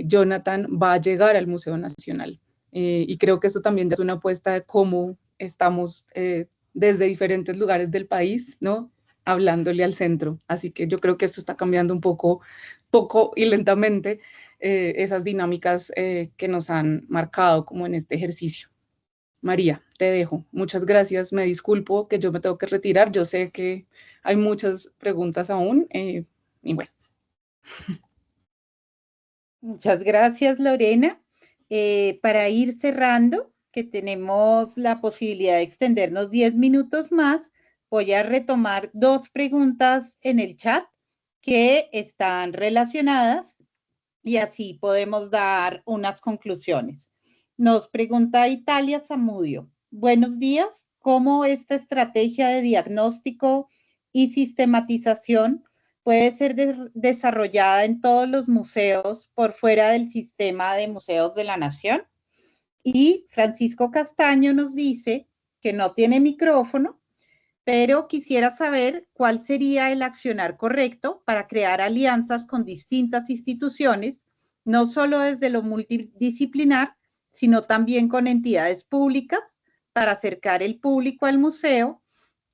Jonathan va a llegar al Museo Nacional. Y creo que esto también es una apuesta de cómo estamos desde diferentes lugares del país, ¿no?, hablándole al centro. Así que yo creo que esto está cambiando un poco y lentamente esas dinámicas que nos han marcado como en este ejercicio. María, te dejo. Muchas gracias. Me disculpo que yo me tengo que retirar. Yo sé que hay muchas preguntas aún. Y bueno. Muchas gracias, Lorena. Para ir cerrando, que tenemos la posibilidad de extendernos 10 minutos más, voy a retomar 2 preguntas en el chat que están relacionadas y así podemos dar unas conclusiones. Nos pregunta Italia Zamudio. Buenos días. ¿Cómo esta estrategia de diagnóstico y sistematización puede ser desarrollada en todos los museos por fuera del sistema de museos de la Nación? Y Francisco Castaño nos dice que no tiene micrófono, pero quisiera saber cuál sería el accionar correcto para crear alianzas con distintas instituciones, no solo desde lo multidisciplinar, sino también con entidades públicas para acercar el público al museo,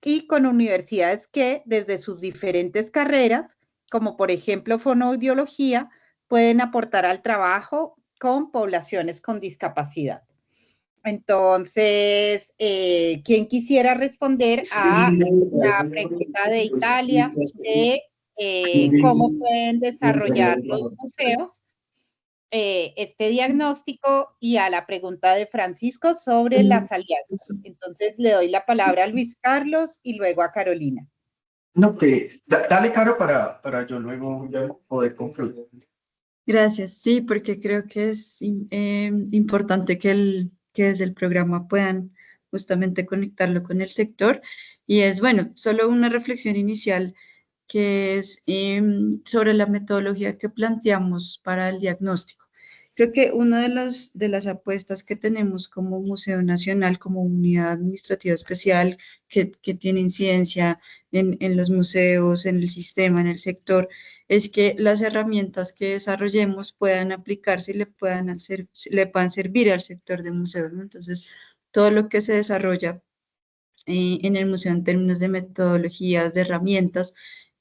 y con universidades que desde sus diferentes carreras, como por ejemplo fonoaudiología, pueden aportar al trabajo con poblaciones con discapacidad. Entonces, ¿quién quisiera responder a la pregunta de Italia de cómo pueden desarrollar los museos este diagnóstico, y a la pregunta de Francisco sobre las alianzas? Entonces, le doy la palabra a Luis Carlos y luego a Carolina. No, que dale, Caro, para yo luego ya poder concluir. Gracias, sí, porque creo que es importante que desde el programa puedan justamente conectarlo con el sector. Y es, bueno, solo una reflexión inicial, que es sobre la metodología que planteamos para el diagnóstico. Creo que una de las apuestas que tenemos como Museo Nacional, como unidad administrativa especial que tiene incidencia en los museos, en el sistema, en el sector, es que las herramientas que desarrollemos puedan aplicarse y le puedan servir al sector de museos, ¿no? Entonces, todo lo que se desarrolla en el museo en términos de metodologías, de herramientas,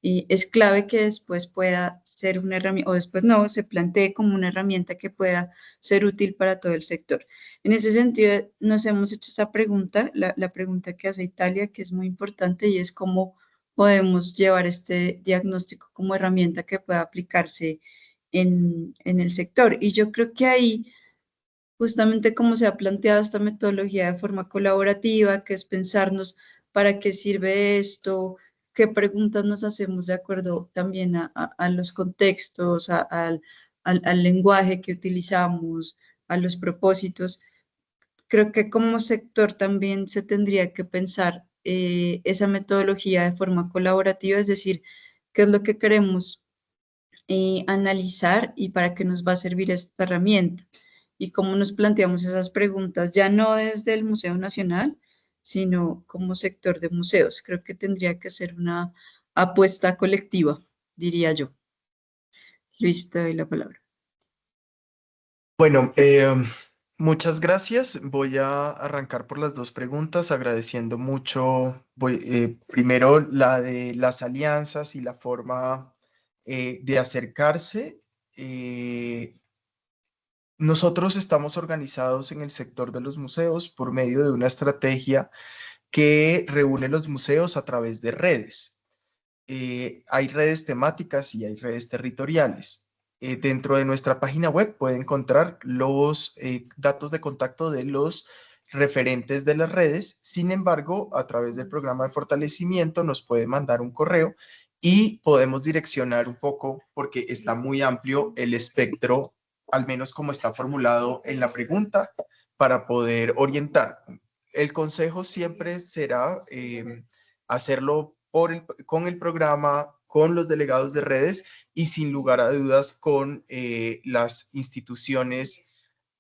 es clave que después pueda ser una herramienta, o después no, se plantee como una herramienta que pueda ser útil para todo el sector. En ese sentido, nos hemos hecho esa pregunta, la pregunta que hace Italia, que es muy importante, y es cómo podemos llevar este diagnóstico como herramienta que pueda aplicarse en el sector. Y yo creo que ahí justamente como se ha planteado esta metodología de forma colaborativa, que es pensarnos para qué sirve esto, qué preguntas nos hacemos de acuerdo también a los contextos, al lenguaje que utilizamos, a los propósitos. Creo que como sector también se tendría que pensar esa metodología de forma colaborativa, es decir, qué es lo que queremos analizar y para qué nos va a servir esta herramienta y cómo nos planteamos esas preguntas, ya no desde el Museo Nacional, sino como sector de museos. Creo que tendría que ser una apuesta colectiva, diría yo. Luis, te doy la palabra. Bueno, muchas gracias. Voy a arrancar por las dos preguntas, agradeciendo mucho, primero la de las alianzas y la forma de acercarse. Nosotros estamos organizados en el sector de los museos por medio de una estrategia que reúne los museos a través de redes. Hay redes temáticas y hay redes territoriales. Dentro de nuestra página web puede encontrar los datos de contacto de los referentes de las redes. Sin embargo, a través del programa de fortalecimiento nos puede mandar un correo y podemos direccionar un poco, porque está muy amplio el espectro, al menos como está formulado en la pregunta, para poder orientar. El consejo siempre será hacerlo con el programa, con los delegados de redes y sin lugar a dudas con las instituciones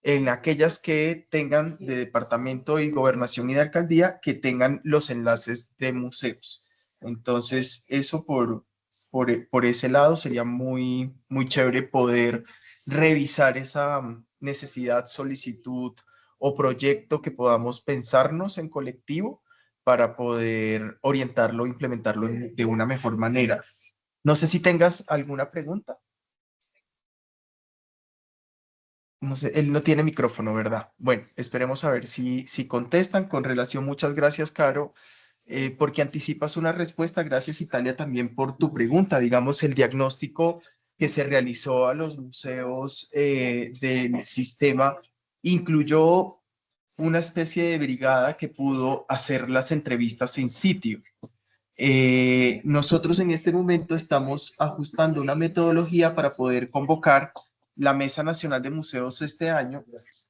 en aquellas que tengan de departamento y gobernación y de alcaldía, que tengan los enlaces de museos. Entonces, eso por ese lado sería muy, muy chévere poder revisar esa necesidad, solicitud o proyecto que podamos pensarnos en colectivo para poder orientarlo, implementarlo de una mejor manera. No sé si tengas alguna pregunta. No sé, él no tiene micrófono, ¿verdad? Bueno, esperemos a ver si contestan. Con relación, muchas gracias, Caro, porque anticipas una respuesta. Gracias, Italia, también por tu pregunta. Digamos, el diagnóstico que se realizó a los museos del sistema incluyó una especie de brigada que pudo hacer las entrevistas en sitio. Nosotros en este momento estamos ajustando una metodología para poder convocar la Mesa Nacional de Museos este año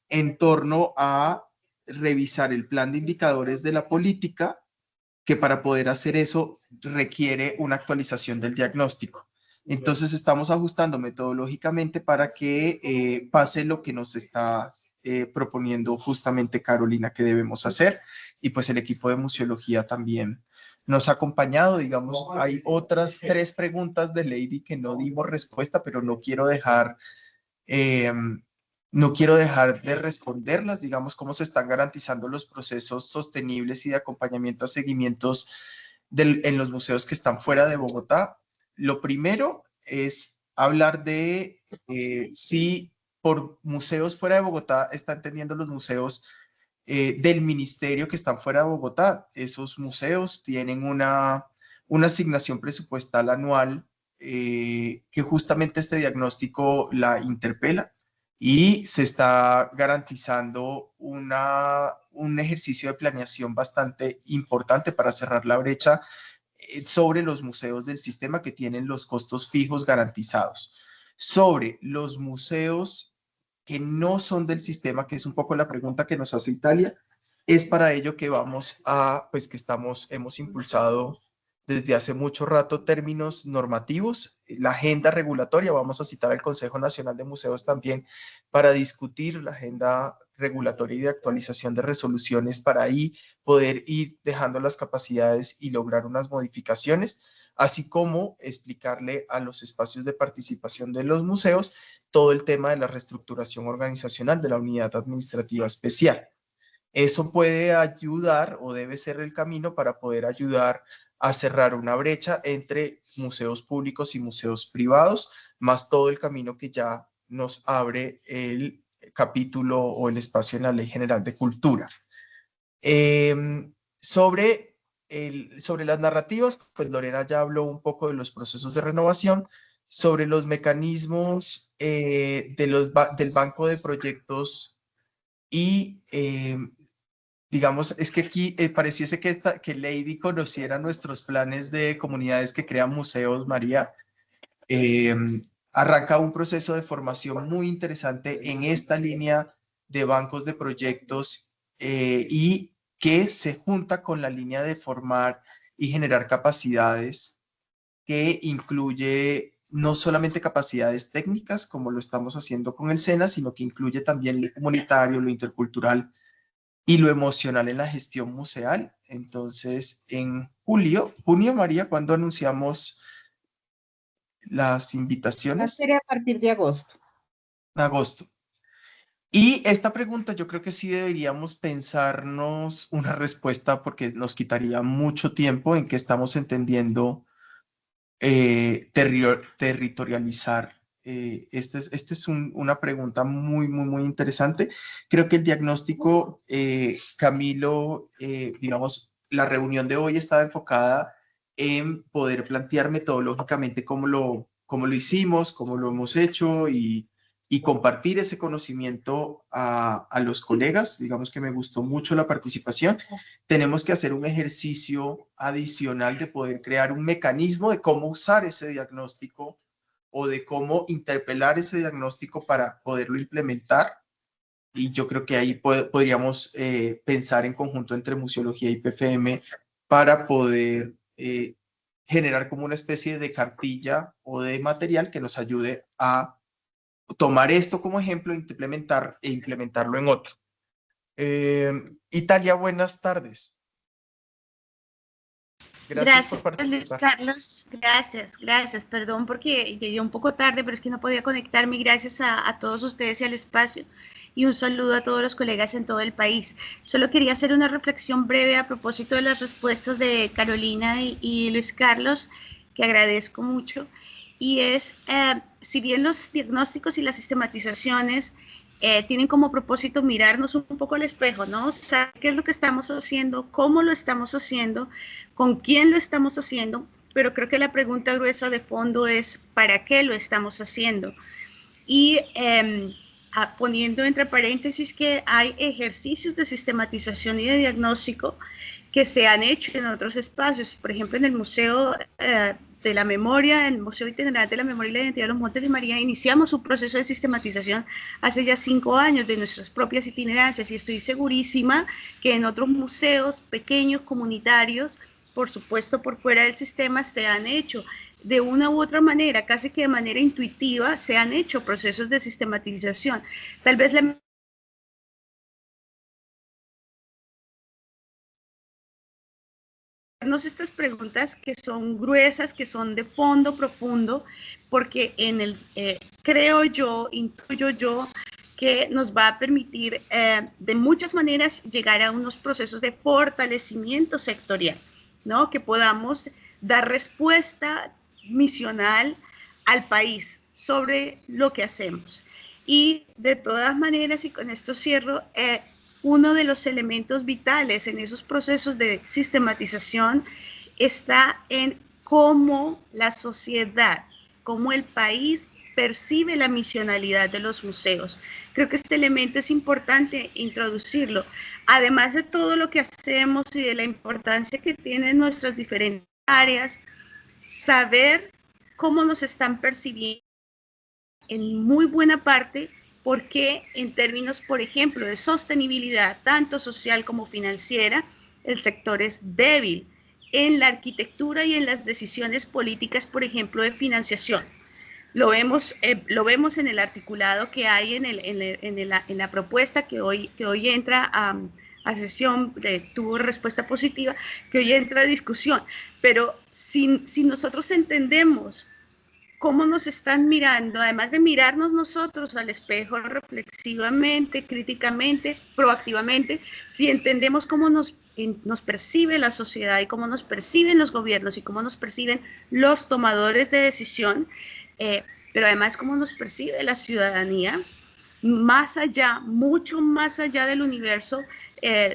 en torno a revisar el plan de indicadores de la política, que para poder hacer eso requiere una actualización del diagnóstico. Entonces estamos ajustando metodológicamente para que pase lo que nos está proponiendo justamente Carolina que debemos hacer, y pues el equipo de museología también nos ha acompañado. Digamos, hay otras 3 preguntas de Lady que no dimos respuesta, pero no quiero dejar de responderlas. Digamos, cómo se están garantizando los procesos sostenibles y de acompañamiento a seguimientos en los museos que están fuera de Bogotá. Lo primero es hablar de si por museos fuera de Bogotá está entendiendo los museos del ministerio que están fuera de Bogotá. Esos museos tienen una asignación presupuestal anual que justamente este diagnóstico la interpela, y se está garantizando un ejercicio de planeación bastante importante para cerrar la brecha sobre los museos del sistema que tienen los costos fijos garantizados. Sobre los museos que no son del sistema, que es un poco la pregunta que nos hace Italia, es para ello que hemos impulsado desde hace mucho rato términos normativos, la agenda regulatoria. Vamos a citar al Consejo Nacional de Museos también para discutir la agenda regulatoria y de actualización de resoluciones, para ahí poder ir dejando las capacidades y lograr unas modificaciones, así como explicarle a los espacios de participación de los museos todo el tema de la reestructuración organizacional de la unidad administrativa especial. Eso puede ayudar, o debe ser el camino para poder ayudar a cerrar una brecha entre museos públicos y museos privados, más todo el camino que ya nos abre el capítulo o el espacio en la Ley General de Cultura. Sobre las narrativas, pues Lorena ya habló un poco de los procesos de renovación. Sobre los mecanismos del banco de proyectos Y digamos, es que aquí pareciese que Lady conociera nuestros planes de comunidades que crean museos, María. Arranca un proceso de formación muy interesante en esta línea de bancos de proyectos y que se junta con la línea de formar y generar capacidades que incluye no solamente capacidades técnicas, como lo estamos haciendo con el SENA, sino que incluye también lo comunitario, lo intercultural y lo emocional en la gestión museal. Entonces, en junio, María, ¿cuándo anunciamos las invitaciones? Sería a partir de agosto. Agosto. Y esta pregunta yo creo que sí deberíamos pensarnos una respuesta porque nos quitaría mucho tiempo en que estamos entendiendo territorializar. Esta es una pregunta muy interesante. Creo que el diagnóstico, Camilo, digamos, la reunión de hoy estaba enfocada en poder plantear metodológicamente cómo lo hicimos, cómo lo hemos hecho y compartir ese conocimiento a los colegas. Digamos que me gustó mucho la participación. Tenemos que hacer un ejercicio adicional de poder crear un mecanismo de cómo usar ese diagnóstico o de cómo interpelar ese diagnóstico para poderlo implementar. Y yo creo que ahí podríamos pensar en conjunto entre museología y PFM para poder generar como una especie de cartilla o de material que nos ayude a tomar esto como ejemplo e implementarlo en otro. Italia, buenas tardes. Gracias por participar. Luis Carlos. Gracias. Perdón porque llegué un poco tarde, pero es que no podía conectarme. Gracias a todos ustedes y al espacio. Y un saludo a todos los colegas en todo el país. Solo quería hacer una reflexión breve a propósito de las respuestas de Carolina y Luis Carlos, que agradezco mucho. Y es, si bien los diagnósticos y las sistematizaciones tienen como propósito mirarnos un poco al espejo, ¿no? Saber qué es lo que estamos haciendo, cómo lo estamos haciendo, con quién lo estamos haciendo, pero creo que la pregunta gruesa de fondo es ¿para qué lo estamos haciendo? Y poniendo entre paréntesis que hay ejercicios de sistematización y de diagnóstico que se han hecho en otros espacios, por ejemplo en el Museo de la Memoria, en el Museo Itinerante de la Memoria y la Identidad de los Montes de María, iniciamos un proceso de sistematización hace ya 5 años de nuestras propias itinerancias y estoy segurísima que en otros museos pequeños, comunitarios, por supuesto por fuera del sistema, se han hecho de una u otra manera, casi que de manera intuitiva, se han hecho procesos de sistematización. Tal vez estas preguntas que son gruesas, que son de fondo profundo, porque creo yo, intuyo yo, que nos va a permitir de muchas maneras llegar a unos procesos de fortalecimiento sectorial, ¿no? Que podamos dar respuesta misional al país sobre lo que hacemos. Y de todas maneras, y con esto cierro, uno de los elementos vitales en esos procesos de sistematización está en cómo la sociedad, cómo el país percibe la misionalidad de los museos. Creo que este elemento es importante introducirlo. Además de todo lo que hacemos y de la importancia que tienen nuestras diferentes áreas, saber cómo nos están percibiendo en muy buena parte, porque en términos, por ejemplo, de sostenibilidad, tanto social como financiera, el sector es débil en la arquitectura y en las decisiones políticas, por ejemplo, de financiación. Lo vemos en el articulado que hay en la propuesta que hoy entra a sesión, tuvo respuesta positiva, que hoy entra a discusión. Pero si nosotros entendemos cómo nos están mirando, además de mirarnos nosotros al espejo reflexivamente, críticamente, proactivamente, si entendemos cómo nos percibe la sociedad y cómo nos perciben los gobiernos y cómo nos perciben los tomadores de decisión, pero además cómo nos percibe la ciudadanía, más allá, mucho más allá del universo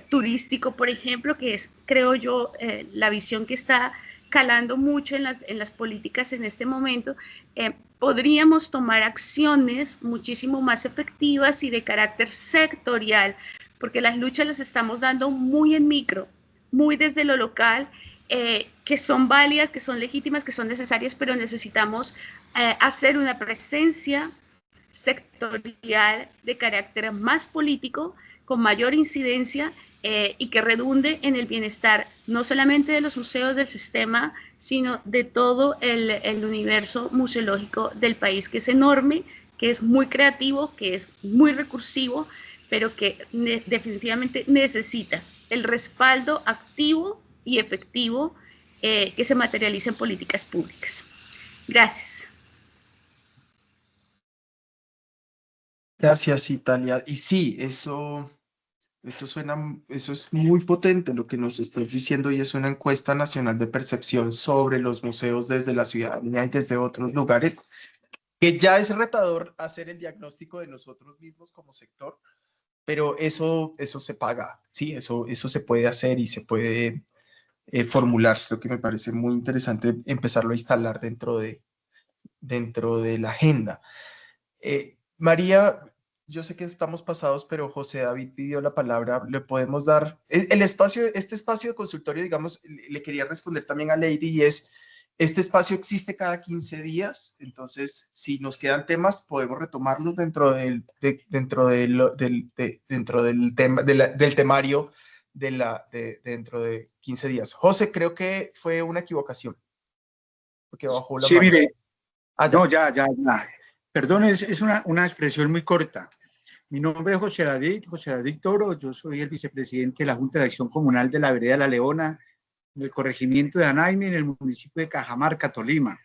turístico, por ejemplo, que es, creo yo, la visión que está calando mucho en las políticas en este momento, podríamos tomar acciones muchísimo más efectivas y de carácter sectorial, porque las luchas las estamos dando muy en micro, muy desde lo local, que son válidas, que son legítimas, que son necesarias, pero necesitamos hacer una presencia sectorial de carácter más político, con mayor incidencia y que redunde en el bienestar no solamente de los museos del sistema, sino de todo el universo museológico del país, que es enorme, que es muy creativo, que es muy recursivo, pero que definitivamente necesita el respaldo activo y efectivo que se materializa en políticas públicas. Gracias. Gracias, Italia. Y sí, eso es muy potente lo que nos estás diciendo, y es una encuesta nacional de percepción sobre los museos desde la ciudadanía y desde otros lugares, que ya es retador hacer el diagnóstico de nosotros mismos como sector, pero eso se paga, ¿sí? Eso se puede hacer y se puede formular. Creo que me parece muy interesante empezarlo a instalar dentro de la agenda. María, yo sé que estamos pasados, pero José David pidió la palabra. Le podemos dar el espacio, este espacio de consultorio, digamos, le quería responder también a Lady, y es, este espacio existe cada 15 días, entonces si nos quedan temas podemos retomarlos dentro del temario dentro de 15 días. José, creo que fue una equivocación, porque bajó la Sí, mano. mire, no, ya. Perdón, es una expresión muy corta. Mi nombre es José David Toro, yo soy el vicepresidente de la Junta de Acción Comunal de la Vereda La Leona, en el corregimiento de Anaime, en el municipio de Cajamarca, Tolima.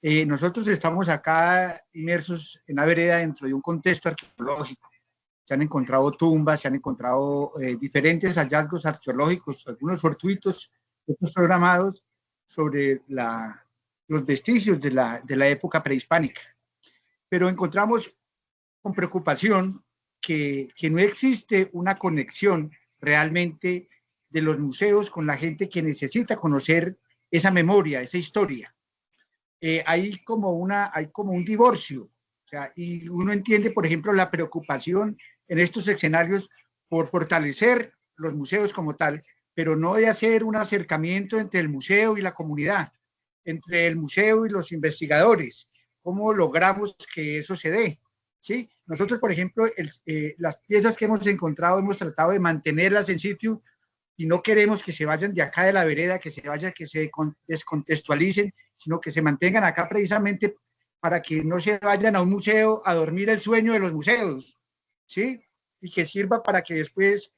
Nosotros estamos acá inmersos en la vereda dentro de un contexto arqueológico. Se han encontrado tumbas, se han encontrado diferentes hallazgos arqueológicos, algunos fortuitos, otros programados, sobre los vestigios de la época prehispánica. Pero encontramos con preocupación que no existe una conexión realmente de los museos con la gente que necesita conocer esa memoria, esa historia. Hay como un divorcio, o sea, y uno entiende, por ejemplo, la preocupación en estos escenarios por fortalecer los museos como tal, pero no de hacer un acercamiento entre el museo y la comunidad, entre el museo y los investigadores. ¿Cómo logramos que eso se dé? ¿Sí? Nosotros, por ejemplo, las piezas que hemos encontrado hemos tratado de mantenerlas en sitio y no queremos que se vayan de acá de la vereda, que se descontextualicen, sino que se mantengan acá precisamente para que no se vayan a un museo a dormir el sueño de los museos, ¿sí? Y que sirva para que después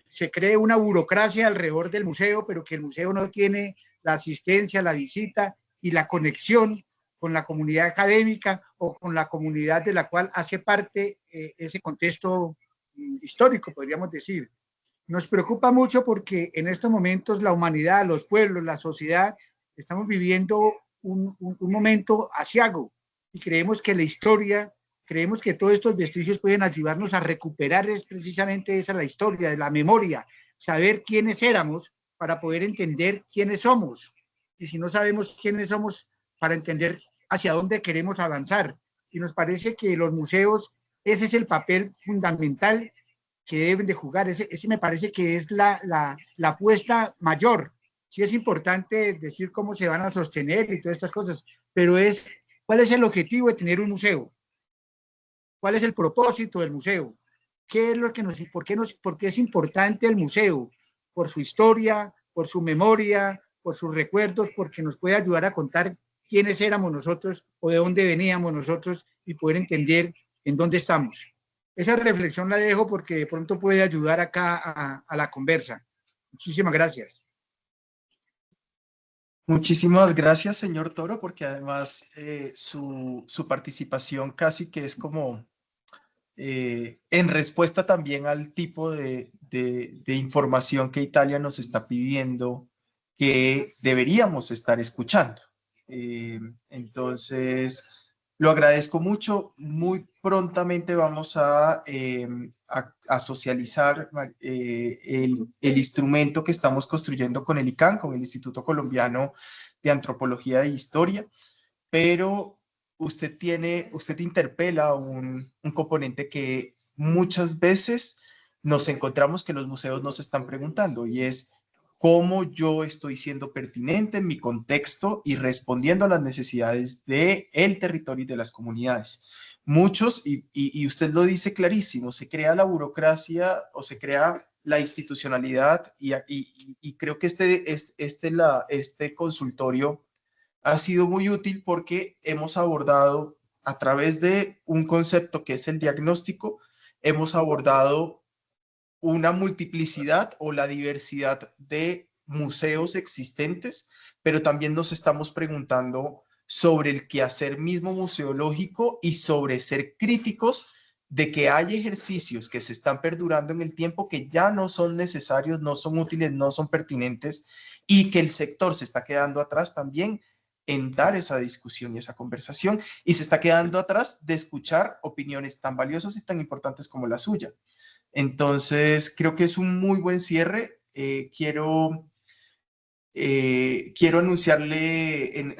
se cree una burocracia alrededor del museo, pero que el museo no tiene la asistencia, la visita y la conexión con la comunidad académica o con la comunidad de la cual hace parte ese contexto histórico, podríamos decir. Nos preocupa mucho porque en estos momentos la humanidad, los pueblos, la sociedad, estamos viviendo un momento aciago y creemos que la historia, creemos que todos estos vestigios pueden ayudarnos a recuperar precisamente esa la historia, de la memoria, saber quiénes éramos para poder entender quiénes somos. Y si no sabemos quiénes somos, para entender hacia dónde queremos avanzar. Y nos parece que los museos, ese es el papel fundamental que deben de jugar. Ese me parece que es la apuesta mayor. Sí es importante decir cómo se van a sostener y todas estas cosas, pero ¿cuál es el objetivo de tener un museo? ¿Cuál es el propósito del museo? ¿Qué es lo que por qué es importante el museo? Por su historia, por su memoria, por sus recuerdos, porque nos puede ayudar a contar quiénes éramos nosotros o de dónde veníamos nosotros y poder entender en dónde estamos. Esa reflexión la dejo porque de pronto puede ayudar acá a la conversa. Muchísimas gracias. Muchísimas gracias, señor Toro, porque además su participación casi que es como en respuesta también al tipo de información que Italia nos está pidiendo que deberíamos estar escuchando. Entonces, lo agradezco mucho. Muy prontamente vamos a socializar el instrumento que estamos construyendo con el ICANN, con el Instituto Colombiano de Antropología e Historia, pero usted interpela un componente que muchas veces nos encontramos que los museos nos están preguntando, y es cómo yo estoy siendo pertinente en mi contexto y respondiendo a las necesidades del territorio y de las comunidades. Muchos, y usted lo dice clarísimo, se crea la burocracia o se crea la institucionalidad, y creo que este consultorio ha sido muy útil porque hemos abordado a través de un concepto que es el diagnóstico, hemos abordado una multiplicidad o la diversidad de museos existentes, pero también nos estamos preguntando sobre el quehacer mismo museológico y sobre ser críticos de que hay ejercicios que se están perdurando en el tiempo que ya no son necesarios, no son útiles, no son pertinentes, y que el sector se está quedando atrás también en dar esa discusión y esa conversación, y se está quedando atrás de escuchar opiniones tan valiosas y tan importantes como la suya. Entonces, creo que es un muy buen cierre. Quiero anunciarle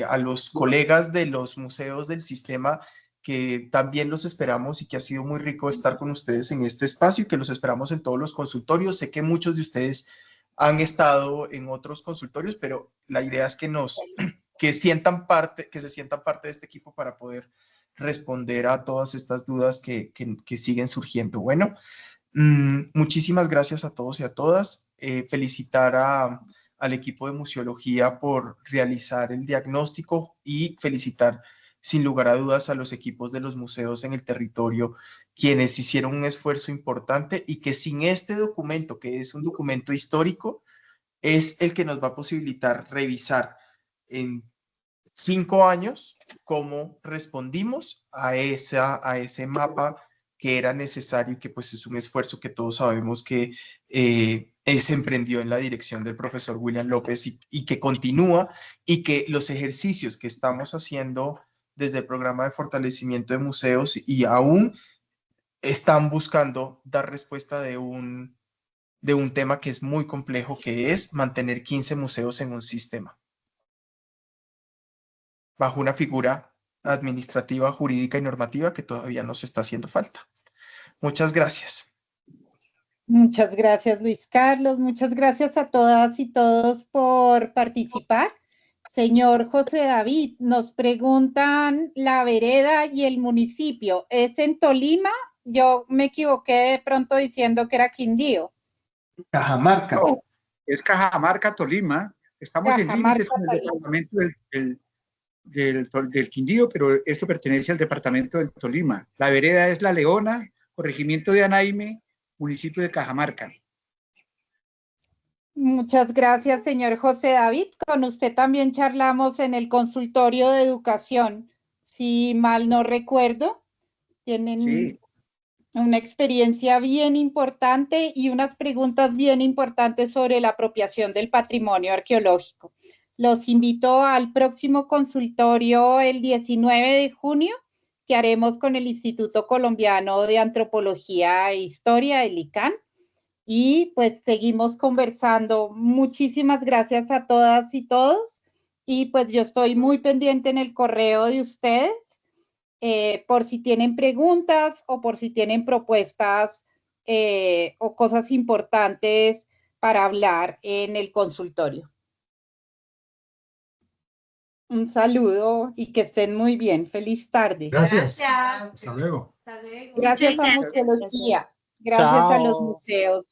a los colegas de los museos del sistema que también los esperamos, y que ha sido muy rico estar con ustedes en este espacio, y que los esperamos en todos los consultorios. Sé que muchos de ustedes han estado en otros consultorios, pero la idea es que se sientan parte de este equipo para poder responder a todas estas dudas que siguen surgiendo. Bueno, muchísimas gracias a todos y a todas. Felicitar al equipo de museología por realizar el diagnóstico, y felicitar sin lugar a dudas a los equipos de los museos en el territorio, quienes hicieron un esfuerzo importante, y que sin este documento, que es un documento histórico, es el que nos va a posibilitar revisar en 5 años cómo respondimos a ese mapa que era necesario, y que pues es un esfuerzo que todos sabemos que se emprendió en la dirección del profesor William López, y que continúa, y que los ejercicios que estamos haciendo desde el programa de fortalecimiento de museos y aún están buscando dar respuesta de un tema que es muy complejo, que es mantener 15 museos en un sistema, bajo una figura administrativa, jurídica y normativa que todavía nos está haciendo falta. Muchas gracias. Muchas gracias, Luis Carlos. Muchas gracias a todas y todos por participar. Señor José David, nos preguntan la vereda y el municipio. ¿Es en Tolima? Yo me equivoqué de pronto diciendo que era Quindío. Cajamarca. No, es Cajamarca, Tolima. Estamos en límites con el departamento del Quindío, pero esto pertenece al departamento del Tolima. La vereda es La Leona, corregimiento de Anaime, municipio de Cajamarca. Muchas gracias, señor José David. Con usted también charlamos en el consultorio de educación, si mal no recuerdo. Tienen una experiencia bien importante y unas preguntas bien importantes sobre la apropiación del patrimonio arqueológico. Los invito al próximo consultorio el 19 de junio, que haremos con el Instituto Colombiano de Antropología e Historia, el ICANN. Y pues seguimos conversando. Muchísimas gracias a todas y todos. Y pues yo estoy muy pendiente en el correo de ustedes por si tienen preguntas o por si tienen propuestas o cosas importantes para hablar en el consultorio. Un saludo y que estén muy bien. Feliz tarde. Gracias. Hasta luego. Gracias a Museología. Gracias a los museos.